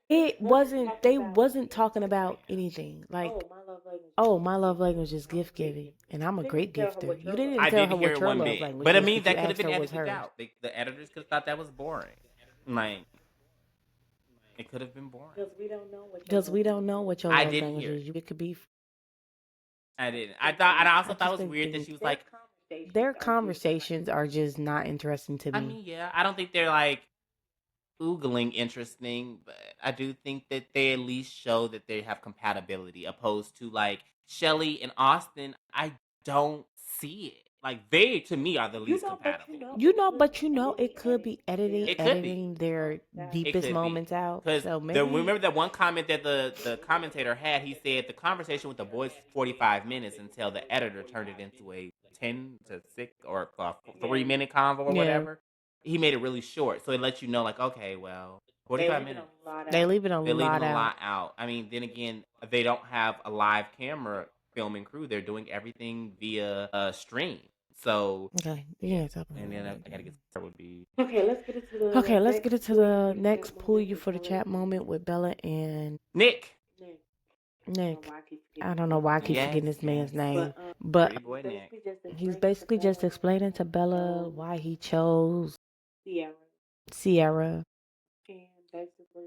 It wasn't. They wasn't talking about anything. Like, oh, my love language is gift giving, and I'm a great gifter. You didn't I tell didn't her hear what it your one love bit. language But I is, mean, but you that could have asked been her what's edited hers. out. The editors could have thought that was boring. Like, it could have been boring. Because we don't know what. Because we don't know what your I love didn't language hear is. It could be I didn't. I thought, and I also I thought just it was didn't weird that think she was like, their conversations are just not interesting to I me. mean, yeah, I don't think they're like oogling interesting, but I do think that they at least show that they have compatibility, opposed to like Shelly and Austin. I don't see it. Like they, to me, are the least compatible. It could be It could be. editing their It deepest could be. moments out. Because So maybe remember that one comment that the commentator had? He said the conversation with the boys was 45 minutes until the editor turned it into a 10 to 6 or 3-minute convo or yeah, whatever. He made it really short. So it lets you know, like, okay, well, 45 minutes. they leave it a They're leaving lot a out. lot out. I mean, then again, they don't have a live camera filming crew. They're doing everything via a stream. So, Okay, yeah. and then I gotta get started would be Okay, let's get into the next pull you for the chat moment with Bella and Nick. Nick. I don't know why I keep Yes, forgetting this man's yes. name, Pretty but boy Nick. he's basically just explaining to Bella why he chose Sierra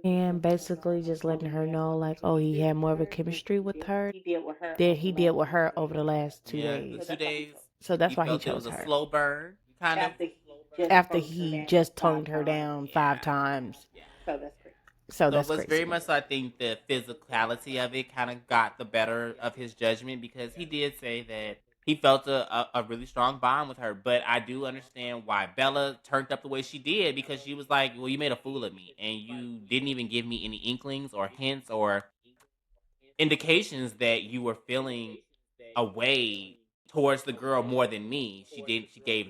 and basically just letting her know, like, oh, he had more of a chemistry with her than he did with her over the last 2 Yeah, days. the 2 days. So that's He why he felt it was chose a her. slow burn, kind of. After he just toned her down 5 times. Yeah. So So that's it was crazy. very much, I think, the physicality of it kind of got the better of his judgment, because he did say that he felt a really strong bond with her. But I do understand why Bella turned up the way she did, because she was like, well, you made a fool of me, and you didn't even give me any inklings or hints or indications that you were feeling a way towards the girl more than me. She gave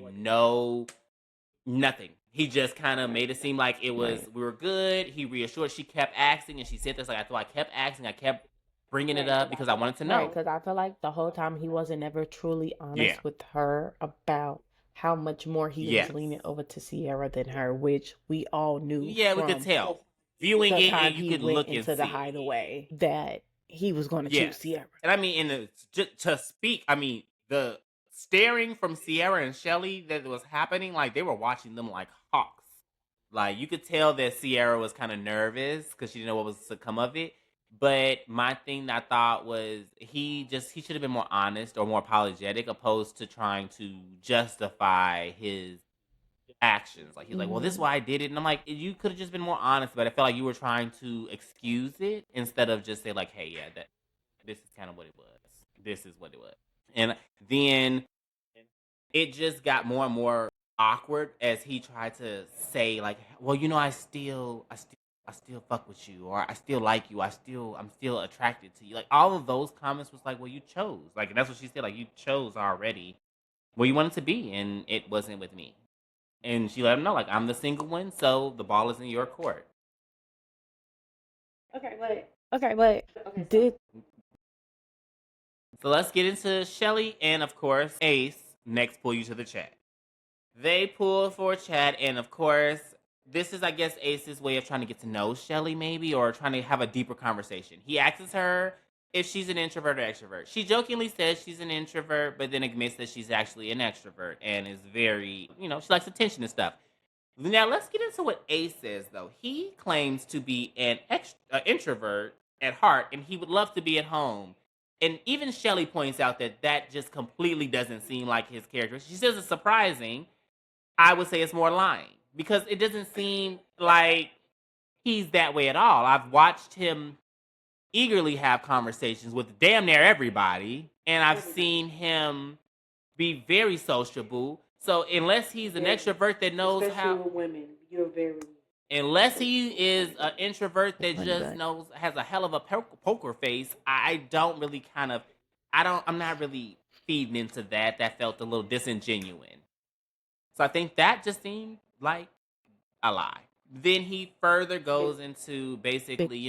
nothing. He just kind of made it seem like it was, Right. we were good. He reassured. She kept asking, and she said this, like, I kept asking, I kept bringing it up because I wanted to know. Right, because I feel like the whole time he wasn't ever truly honest Yeah. with her about how much more he Yes. was leaning over to Sierra than her, which we all knew. Yeah, we could from tell. Viewing the it, time and you he could went look and into see. the hideaway that he was going to choose Yes. Sierra. And I mean, to speak, I mean, the staring from Sierra and Shelly that was happening, like they were watching them like hawks. Like you could tell that Sierra was kind of nervous because she didn't know what was to come of it. But my thing that I thought was he should have been more honest or more apologetic, opposed to trying to justify his actions. Like he's like, well, this is why I did it, and I'm like, you could have just been more honest. But I felt like you were trying to excuse it instead of just say like, hey, yeah, that this is kind of what it was. This is what it was. And then it just got more and more awkward as he tried to say like, well, I still fuck with you, or I still like you, I'm still attracted to you. Like all of those comments was like, well, you chose. Like that's what she said, like you chose already where you wanted to be, and it wasn't with me. And she let him know, like, I'm the single one, so the ball is in your court. Okay, but did So let's get into Shelly and, of course, Ace next pull you to the chat. They pull for chat, and, of course, this is, I guess, Ace's way of trying to get to know Shelly, maybe, or trying to have a deeper conversation. He asks her if she's an introvert or extrovert. She jokingly says she's an introvert, but then admits that she's actually an extrovert and is very, she likes attention and stuff. Now, let's get into what Ace says, though. He claims to be an introvert at heart, and he would love to be at home. And even Shelly points out that just completely doesn't seem like his character. She says it's surprising. I would say it's more lying, because it doesn't seem like he's that way at all. I've watched him eagerly have conversations with damn near everybody, and I've seen him be very sociable. So unless he's an extrovert that knows Especially with women, you're very. unless he is an introvert that Funny just back. has a hell of a poker face, I don't really I'm not really feeding into that. That felt a little disingenuous. So I think that just seemed like a lie. Then he further goes into basically,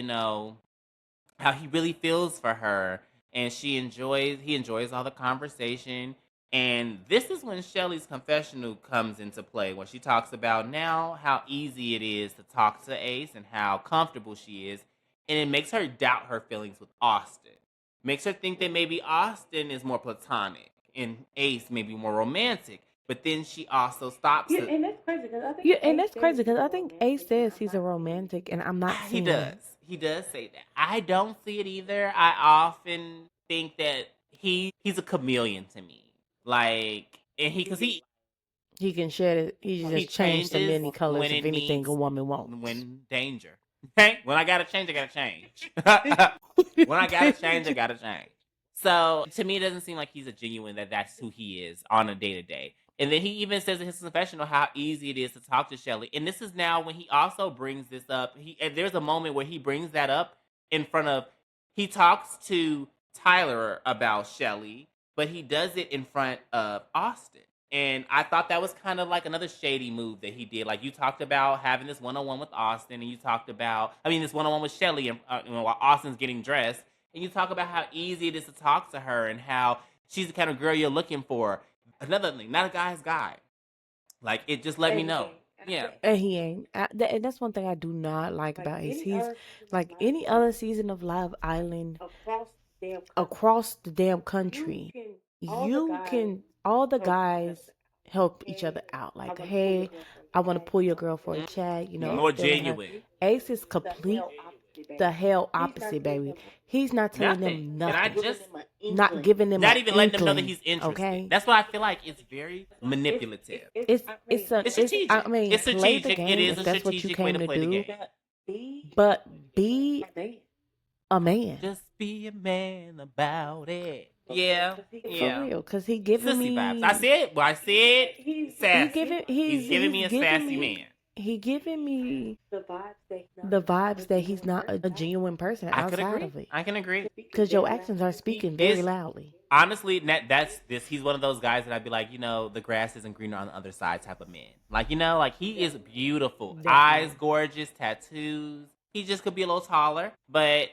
how he really feels for her, and he enjoys all the conversation. And this is when Shelly's confessional comes into play, when she talks about now how easy it is to talk to Ace and how comfortable she is. And it makes her doubt her feelings with Austin. Makes her think that maybe Austin is more platonic and Ace may be more romantic. But then she also stops Yeah, it. and that's crazy because I think. Yeah, and that's crazy because I think Ace says he's a romantic, and I'm not He seeing does. it. He does say that. I don't see it either. I often think that he's a chameleon to me. Like, and He can shed it. He he just change the changes many colors when of it anything needs a woman wants. when danger. Okay, when I gotta change, I gotta change. When I gotta change, I gotta change. So to me, it doesn't seem like he's a genuine that's who he is on a day to day. And then he even says in his confessional how easy it is to talk to Shelly. And this is now when he also brings this up. And there's a moment where he brings that up in front of. He talks to Tyler about Shelly, but he does it in front of Austin. And I thought that was kind of like another shady move that he did. Like, you talked about having this one-on-one with Austin, and you talked about, this one-on-one with Shelly, and while Austin's getting dressed, and you talk about how easy it is to talk to her and how she's the kind of girl you're looking for. Another thing, not a guy's guy. Like, it just let me know. Yeah. And he ain't. And that's one thing I do not like about Ace. He's like any other season of Love Island across the damn country. All the guys help each other out. Like, hey, I want to pull your girl for a chat. You know, More genuine. Ace is complete the hell opposite, baby. He's not telling them nothing. And I just not giving them not an even letting them know that inkling, he's interested. Okay, That's what I feel like. It's very manipulative. it's strategic. I mean, It's play the strategic. game It is if a that's what you strategic way came to to play the do. game. But be a man. Just be a man about it. Yeah. For real, because he giving Sissy me vibes. I said sassy. He's giving me a sassy man. He giving me the vibes that he's not a genuine person I could outside agree. of it. I can agree. Because your actions are speaking very loudly. Honestly, that's this. He's one of those guys that I'd be like, the grass isn't greener on the other side type of man. Like, he is beautiful. Definitely. Eyes gorgeous, tattoos. He just could be a little taller, but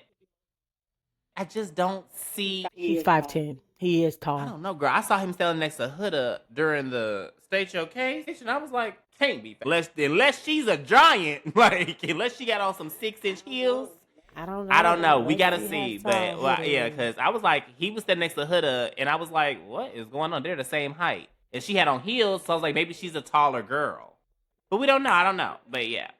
I just don't see. He's 5'10". He is I tall. don't know, girl. I saw him standing next to Huda during the State Showcase, and I was like, can't be unless she's a giant. Like, unless she got on some 6-inch heels. I don't know. I don't know. We Unless gotta he see, has but tall Huda. because I was like, he was standing next to Huda, and I was like, what is going on? They're the same height, and she had on heels, so I was like, maybe she's a taller girl, but we don't know. I don't know, but yeah.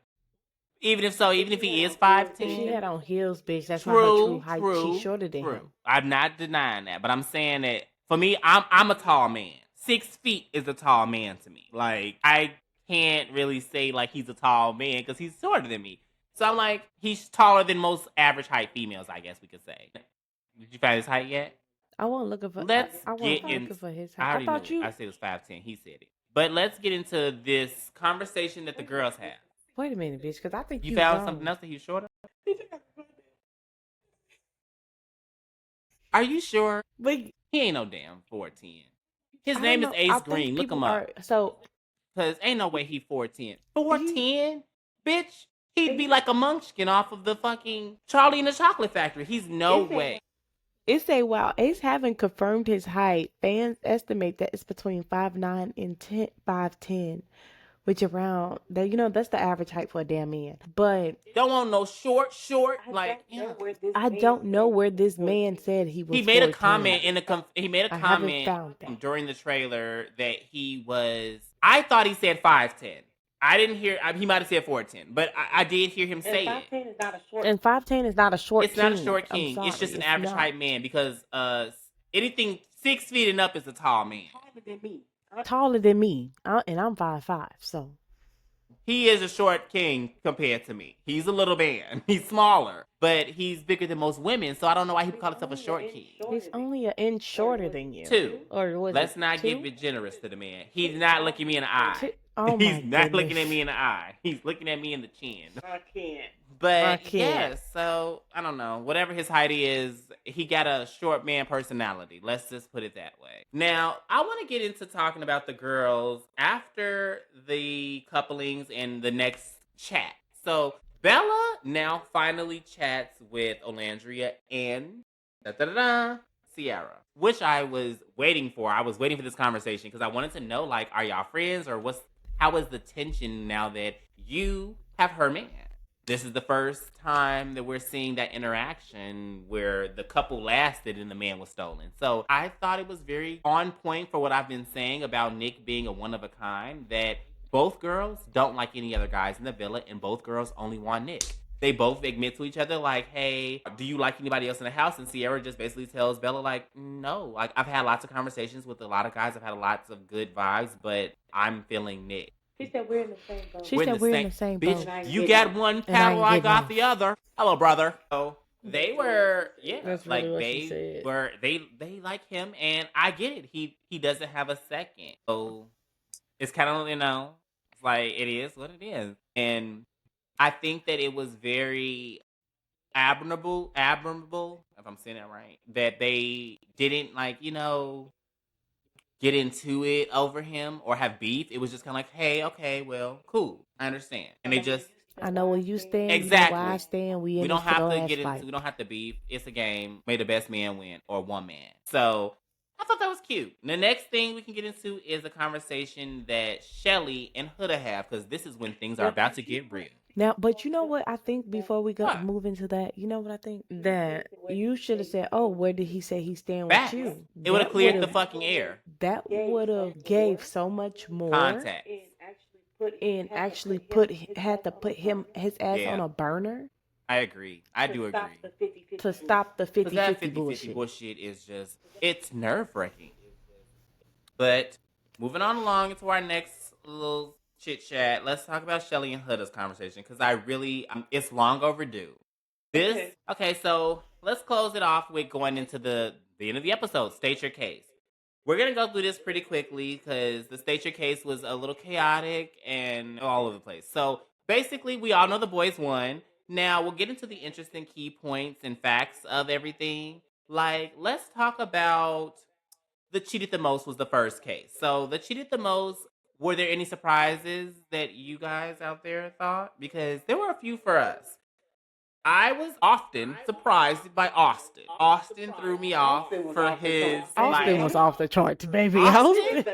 Even if he is 5'10", She had on heels, bitch. That's not her true height. True, She's shorter than him. I'm not denying that, but I'm saying that for me, I'm a tall man. 6 feet is a tall man to me. Like, I can't really say like he's a tall man because he's shorter than me. So I'm like, he's taller than most average height females, I guess we could say. Did you find his height yet? I wasn't looking for. Let's I get wasn't in. looking for his I height. already thought knew. you. I said it was 5'10". He said it. But let's get into this conversation that the girls have. Wait a minute, bitch, because I think You found something else that he's shorter? Are you sure? But He ain't no damn 4'10". His I name don't is know. I Ace think Green. Look people him up. So Because ain't no way he 4'10". 4'10"? Bitch, he'd be like a munchkin off of the fucking Charlie and the Chocolate Factory. He's no way. it say while Ace haven't confirmed his height, fans estimate that it's between 5'9" and 5'10", which around that that's the average height for a damn man. But Don't want no short, like, I don't know where this man said he was. He made a 4'10". comment I haven't found that. during the trailer that he was. I thought he said 5'10". I didn't hear. He might have said 4'10", but I did hear him say it. And 5'10" is not a short. It's not a king. short I'm king. It's sorry, just an it's average not. height man because anything 6 feet and up is a tall man. Taller than me, and I'm 5'5". So He is a short king compared to me. He's a little man. He's smaller, but he's bigger than most women. So I don't know why he would call himself a short king. he's only an inch shorter than you. 2. Or was Let's it not 2? give it generous to the man. He's not looking me in the eye. 2? Oh He's my not looking goodness. at me in the eye. He's looking at me in the chin. I can't. But I can't. yeah, so I don't know. Whatever his height is, he got a short man personality. Let's just put it that way. Now, I want to get into talking about the girls after the couplings and the next chat. So Bella now finally chats with Olandria and Sierra, which I was waiting for. I was waiting for this conversation because I wanted to know, like, are y'all friends or how is the tension now that you have her man? This is the first time that we're seeing that interaction where the couple lasted and the man was stolen. So I thought it was very on point for what I've been saying about Nick being a one of a kind, that both girls don't like any other guys in the villa and both girls only want Nick. they both admit to each other, like, hey, do you like anybody else in the house? And Sierra just basically tells Bella, like, no. Like, I've had lots of conversations with a lot of guys. I've had lots of good vibes, but I'm feeling Nick. She said we're in the same boat. She said we're in the same Bitch, boat. And I ain't you getting got it. one And I ain't paddle, I getting got it. the other. Hello, brother. So they were, yeah, That's like really what she they said. were, they like him, and I get it. He doesn't have a second, so it's kind of, it's like it is what it is, and I think that it was very admirable, if I'm saying that right, that they didn't like, get into it over him or have beef. It was just kind of like, hey, okay, well, cool, I understand, and they just I know where you stand. exactly. You know where I stand. We We in don't this have for the to last get into. fight. We don't have to beef. It's a game. May the best man win, or one man. So I thought that was cute. The next thing we can get into is a conversation that Shelly and Huda have, because this is when things are about to get real. Now, but you know what I think before we go What? move into that, you know what I think? That you should have said, "Oh, where did he say he's staying Facts. with you?" It would have That cleared the would've- fucking air. That would have gave so much more Context. and actually had to put his ass Yeah. on a burner I agree. I do agree. to stop the Because that 50-50 50-50 bullshit. bullshit is just, it's nerve-wracking. But moving on along into our next little chit-chat, let's talk about Shelly and Huda's conversation, because I really, it's long overdue. Okay, so let's close it off with going into the end of the episode. State your case. We're going to go through this pretty quickly because the state your case was a little chaotic and all over the place. So basically, we all know the boys won. Now, we'll get into the interesting key points and facts of everything. Like, let's talk about the cheated the most was the first case. So the cheated the most, were there any surprises that you guys out there thought? Because there were a few for us. I was often surprised by Austin. Austin threw me off for his... Austin was off the charts, baby. Austin?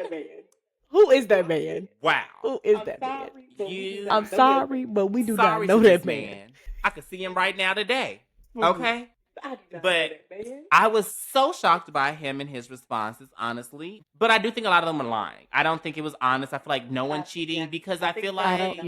Who is that man? Wow. Who is that man? You... I'm sorry, but we do Sorry not know to that this man. I could see him right now today. Mhm. Okay? But I was so shocked by him and his responses, honestly. But I do think a lot of them are lying. I don't think it was honest. I feel like no one cheating because I feel like...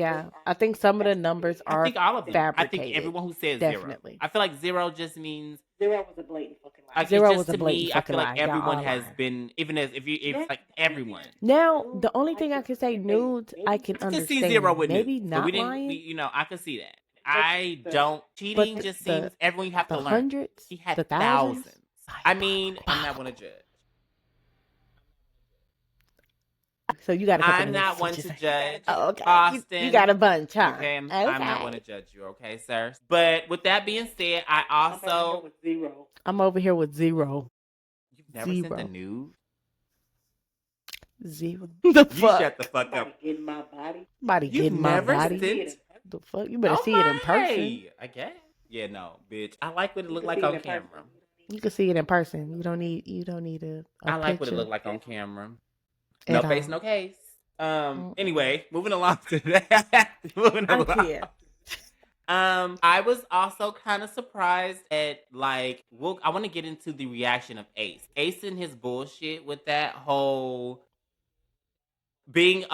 I think some of the numbers I are think all of them. I fabricated. think everyone who says Definitely. zero. I feel like zero just means... Zero was a blatant fucking lie. Like, Zero it's just, was a to blatant me, I fucking feel like lie. Y'all everyone all has lying. been, even as if like everyone. Now, the only thing I can say, nudes, I can I can understand. see zero with Maybe nudes. not we didn't, lying. I can see that. I don't. Cheating the- just the- seems everyone you have The to learn. hundreds, He had the thousands. thousands. I mean, I'm not going to judge. So you got a couple I'm not minutes one to to just- judge. Oh, okay. Austin. You got a bunch, huh? Okay, I'm not going to judge you, okay, sir? But with that being said, I also... with zero. I'm over here with zero. You've never sent Zero. the nude? Zero. You The fuck? shut the fuck up. Somebody get in my body. Somebody You've get in my never body. sent... The fuck? You better see it in person. Okay, I guess. Yeah, no, bitch. I like what it looked like on camera. You can see it in person. You don't need a I like what it picture looked like on camera. at No all. face, no case. Anyway, moving along to that. moving I along. can't. I was also kind of surprised at I want to get into the reaction of Ace. Ace and his bullshit with that whole being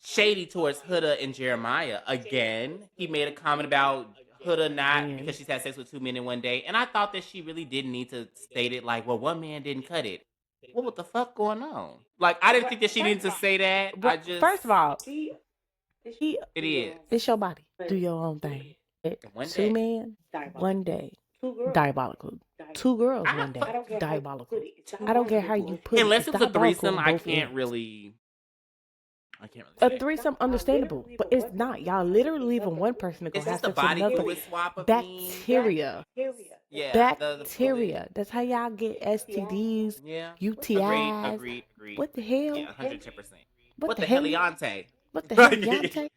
shady towards Huda and Jeremiah. Again, he made a comment about Huda not because she's had sex with 2 men in one day, and I thought that she really didn't need to state it like, well, one man didn't cut it. What the fuck going on? Like, I didn't think that she needed to say that. Well, first of all, it is. it's your body. Do your own thing. One 2 day. men, one day. 2 girls. Diabolical. 2 girls, I one day. don't care how you Diabolical. put it. It's I don't care how you put it. Unless It's it's a diabolical threesome, on I both can't ends. really. A threesome, understandable, but it's not. Y'all literally leaving one person to go It's have just a sex with body another. fluid swap of Bacteria. Yeah, Bacteria. That's how y'all get STDs, Yeah. UTIs. Agreed. What the hell? Yeah, 110%. What the hell? heliante? What the hell, Yante?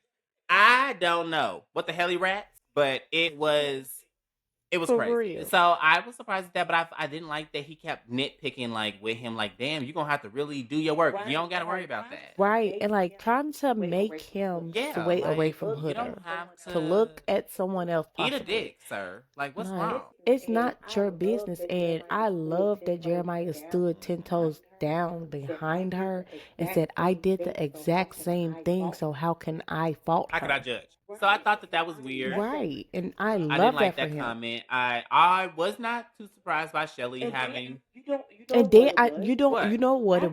I don't know what the heli rats, but it was For crazy. real. So I was surprised at that, but I didn't like that he kept nitpicking with him. Like, damn, you're gonna have to really do your work. You don't got to worry about that. Right, and trying to make him Yeah, sway away like, from you don't Huda have to look at someone else. Eat a possibly. dick, sir. Like, what's Like, wrong? it's not your business, and I love that Jeremiah stood 10 toes down behind her and said, "I did the exact same thing, so how can I fault How her?" could I judge? So I thought that was weird. Right, and I I love didn't that like for that him. comment. I was not too surprised by Shelly And then having you know And then what it was? what? you know what it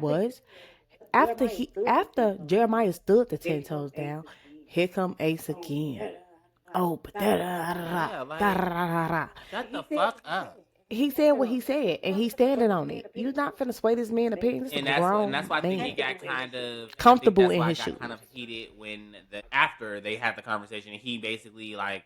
After was? Jeremiah stood the 10 toes Jeremiah stood the 10 Here come toes Ace down, again. here come Ace Oh, again. da, Oh, but da, da, da, da. Yeah, like da-da-da-da-da. shut the He said fuck what he up. said. He said what he said, and he's standing on it. You're not finna sway this man's opinion. This is a And that's grown why I think man. it got kind of I think Comfortable that's in why his it got kind shoes. of heated when after they had the conversation and he basically like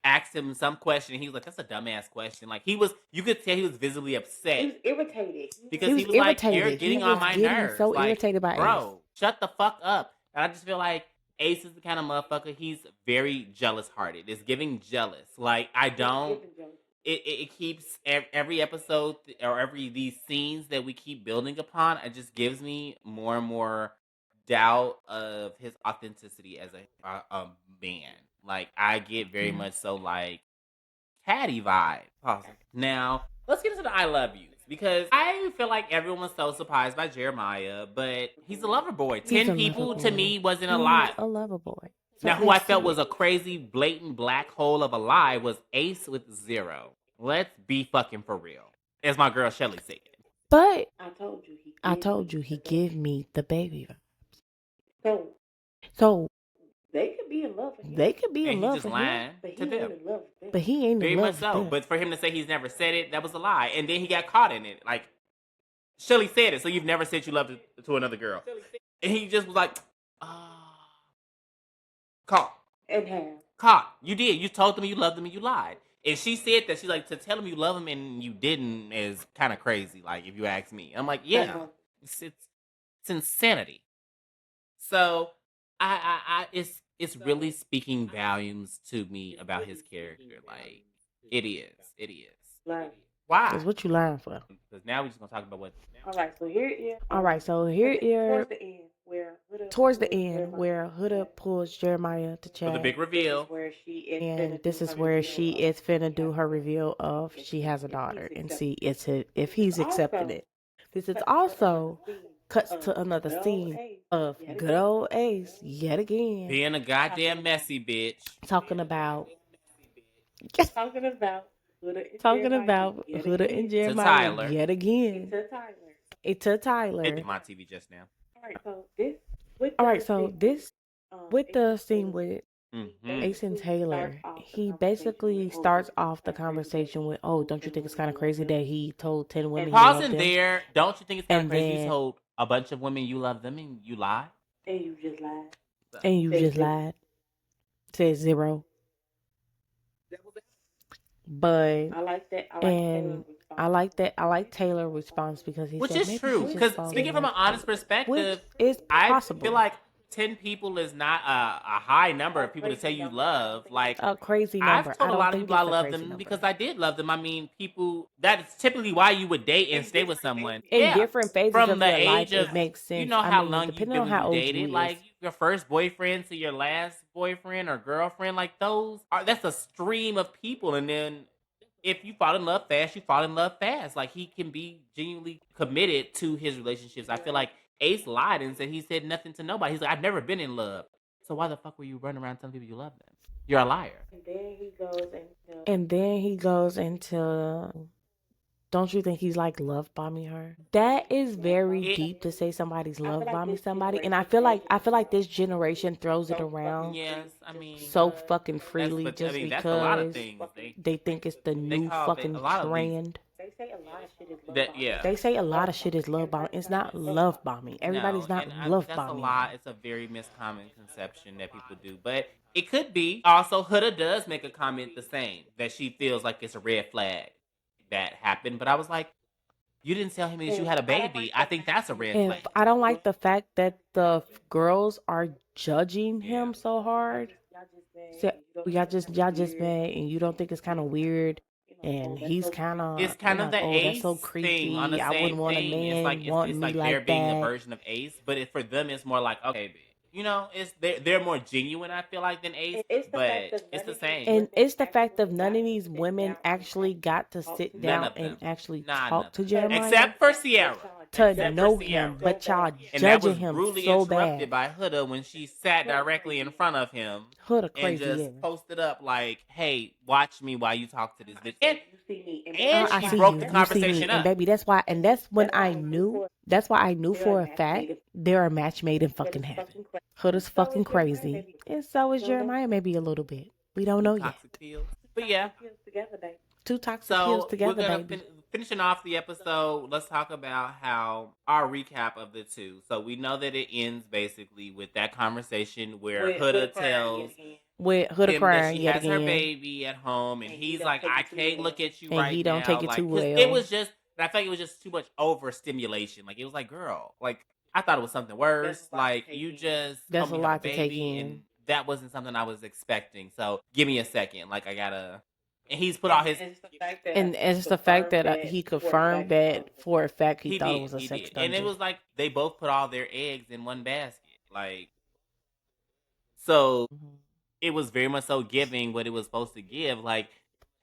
asked him some question and he was like, that's a dumbass question. Like you could tell he was visibly He upset was irritated. because He he was was like, you're irritated. He getting on was my getting nerves. so Like, irritated by Ace. bro, shut the fuck up. And I just feel like Ace is the kind of motherfucker, he's very jealous hearted. It's giving jealous. Like, I don't. It keeps every episode or these scenes that we keep building upon. It just gives me more and more doubt of his authenticity as a man. Like I get very Yeah. much so like catty vibe. Pause. Now let's get into the I love yous because I feel like everyone was so surprised by Jeremiah, but he's a lover boy. He's 10 a people lover to boy. me wasn't a He's lot. a lover boy. Now, So who I let's felt see was it. a crazy, blatant black hole of a lie was Ace with 0. Let's be fucking for real, as my girl Shelly said. But I told you he gave me the baby So So they could be in love with him. they could be And in he love just with him, lying But to he them. ain't in love with them. but he ain't Very in much love so. with them. But for him to say he's never said it, that was a lie. And then he got caught in it. Like, Shelly said it, so you've never said you loved it to another girl. And he just was like, caught. And have. Caught. You did. You told them you loved them and you lied. And she said that. She's like, to tell him you love him and you didn't is kind of crazy, like, if you ask me. I'm like, yeah. It's insanity. So, it's really speaking volumes to me about his character. Like, it is. Like, Why? That's what you lying for. Because now we're just gonna talk about what. all right, so here is. All right, so here Towards the end, where Huda pulls Jeremiah to For chat, the big reveal. and this is where she is finna do her reveal of she has a daughter, and see if he's accepting it. This is also cuts to another scene of good old Ace yet again Being a goddamn messy bitch. talking about talking about Huda and Jeremiah Tyler. yet again. To Tyler. It's to Tyler. Hit my TV just now. All right, so this With the scene with Mm-hmm. Ace and Taylor, he basically starts off the conversation with, "Oh, don't you think it's kind of crazy that he told 10 women he loved Pausing them?" there. Don't you think it's kind of And crazy you then- told a bunch of women you love them and you lied? and you just lied. And you Said just zero. lied. Said 0. But I like that. And I like Taylor's response because he Which said is maybe true. she Because just falls speaking in from an love. honest Which perspective, is I possible. feel like 10 people is not a high number of people to tell you love. Like, a crazy number. I've told I a don't lot of think people I it's a love crazy them number. because I did love them. I mean, people, that is typically why you would date and stay with someone. In Yeah. different phases From of the your life, age of, it makes sense. you know I how mean, long you've depending been on how old dated, you like is. your first boyfriend to your last boyfriend or girlfriend, like that's a stream of people. And then if you fall in love fast, you fall in love fast. Like he can be genuinely committed to his relationships. I feel like Ace lied and said he said nothing to nobody. He's like, I've never been in love. So why the fuck were you running around telling people you love them? You're a liar. And then he goes into don't you think he's like love bombing her? That is very It- deep to say somebody's I feel love like bombing this somebody, and generation I feel like this generation throws it around Yes, I mean, so fucking that's, freely but, just I mean, that's a lot of because things. they think it's the new call it fucking a lot of these- trend. they say a lot of shit is love That bombing. yeah. They say a lot of shit is love bombing. It's not love bombing. Everybody's No, not and love that's bombing. a lot. It's a very miscommon conception that people do, but it could be. Also, Huda does make a comment the same that she feels like it's a red flag that happened. But I was like, you didn't tell him that you had a baby. I think that's a red And flag. I don't like the fact that the girls are judging him so hard. So, y'all just mad, and you don't think it's kind of weird. And he's kind of It's kind of the oh, Ace that's so creepy. thing on the I same wouldn't want a thing. man It's like wanting it's me like like they're being that. a version of Ace, but for them it's more like okay, you know, it's they're more genuine. I feel like than Ace, It's the fact but that it's the none of same. And it's the fact of none of these women actually got to sit None down of them. and actually None talk of to them. Jeremiah. Except for Sierra. to except for know Sierra. him, but y'all And that was judging him brutally so interrupted bad. by Huda when she sat directly in front of him Huda and crazy just ass. posted up like, "Hey, watch me while you talk to this bitch." And I she see broke you. the You see me, conversation and up. baby, that's why, and that's when I knew. That's why I knew for a fact they're a match made in fucking heaven. Huda's fucking crazy, and so is Jeremiah, maybe a little bit. We don't know yet. Toxic pills. But yeah. Two toxic pills So we're together, gonna baby. finishing off the episode. Let's talk about how our recap of the two. So we know that it ends basically with that conversation where Huda tells With Huda him that crying she yet has her again, baby at home, and he's like, "I can't look at you and right he don't take now," it like, too because it well. was just. I feel like it was just too much overstimulation. Like it was like, girl, like I thought it was something worse. Like you just That's told me a you have a lot to take baby, in. and that wasn't something I was expecting. So give me a second. Like I gotta. And he's put all his. And it's the fact that he confirmed that for a fact he thought it was a sex did, and it dungeon. was like they both put all their eggs in one basket. Like so, it was very much so giving what it was supposed to give. Like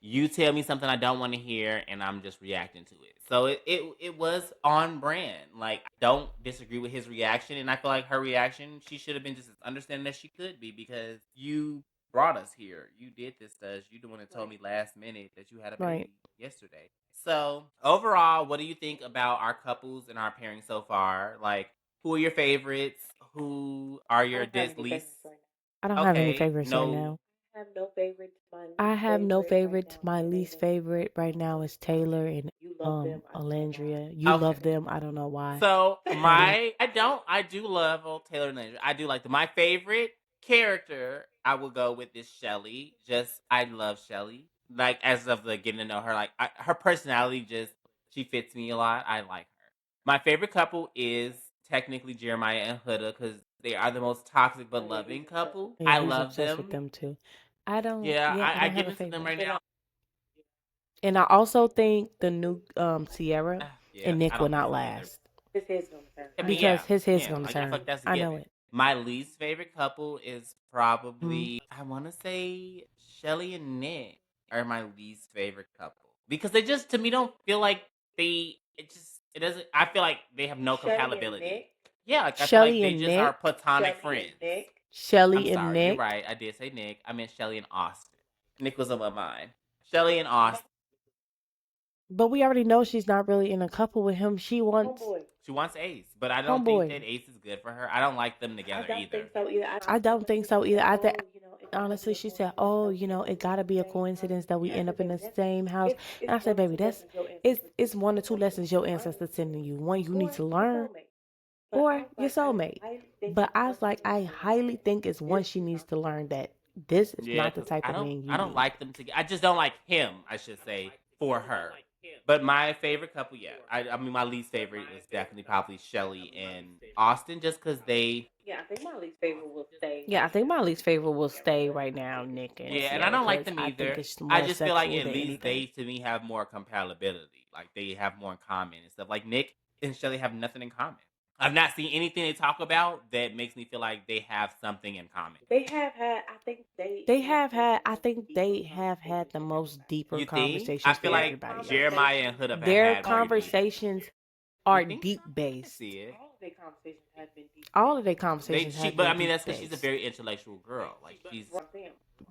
you tell me something I don't want to hear, and I'm just reacting to it. So it was on brand. Like I don't disagree with his reaction, and I feel like her reaction, she should have been just as understanding as she could be because you brought us here. You did this to us. You the one that told me last minute that you had a baby yesterday. So overall, what do you think about our couples and our pairing so far? Like, who are your favorites? Who are your least? I don't have any Okay, favorites right now. I have no favorites. I have no favorites. My least favorite right now is Taylor and Alandria. You Okay. love them. I don't know why. So I do love old Taylor and Landry. I do like them. My favorite character I will go with is Shelly. I love Shelly. Like as of the getting to know her, like her personality she fits me a lot. I like her. My favorite couple is technically Jeremiah and Huda because they are the most toxic but loving couple. Yeah, I he's love obsessed them. with them too. I don't. Yeah, Yeah, I I don't get have a into them favorite. right now. And I also think the new Sierra Yeah, and Nick I will don't not like them either. last His head's gonna turn. I mean, because his head's yeah, gonna like, I feel turn. like that's a I know given. it. My least favorite couple is probably I want to say Shelly and Nick are my least favorite couple because they just to me don't feel like it doesn't. I feel like they have no compatibility. Yeah, like I feel like Shelly they and just are Nick. platonic friends. I'm Shelly and sorry, you're Nick. right. I did say Nick. I meant Shelly and Austin. Nick was on my mind. Shelly and Austin. But we already know she's not really in a couple with him. She wants Ace, but I don't think that Ace is good for her. I don't like them I together don't either. think so either. I don't think so either. I think Honestly, honestly, she said, "Oh, it gotta be a coincidence that we end up in the same house." And I said, "Baby, it's one or two lessons your ancestors sending you. One you need to learn, or your soulmate." But I was like, I highly think it's one she needs to learn that this is Yeah, not the 'cause type of man you I don't need. like them together. I just don't like him, I should say, for her. But my favorite couple, yeah. I mean, my least favorite is definitely probably Shelly and Austin, just because they. Yeah, I think my least favorite will stay. Yeah, I think my least favorite will stay right now, Nick and Yeah, and I Sierra, don't like 'cause them I either. think it's I more just feel like sexual at than least they, anything. to me, have more compatibility. Like they have more in common and stuff. Like Nick and Shelly have nothing in common. I've not seen anything they talk about that makes me feel like they have something in common. They have had. I think I think they have had the most deeper You think? conversations I feel with like everybody else. Jeremiah and Hood have Their had very deep. conversations are You think? deep I based. see it. all of their conversations have been deep. All of their conversations have But been I mean, deep that's because she's a based. very intellectual girl. Like she's.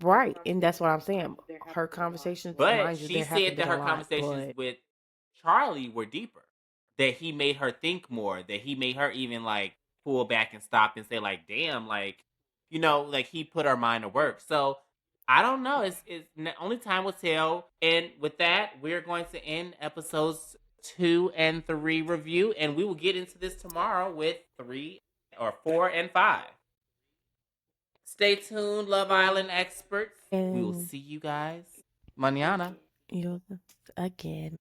Right, and that's what I'm saying. Her conversations, But mind you, she there have said that been her a lot, conversations but with Charlie were deeper. That he made her think more. That he made her even like pull back and stop and say like, "Damn, like, like he put her mind to work." So I don't know. Only time will tell. And with that, we're going to end episodes 2 and 3 review, and we will get into this tomorrow with 3 or 4 and 5. Stay tuned, Love Island experts. We will and see you guys mañana. you again.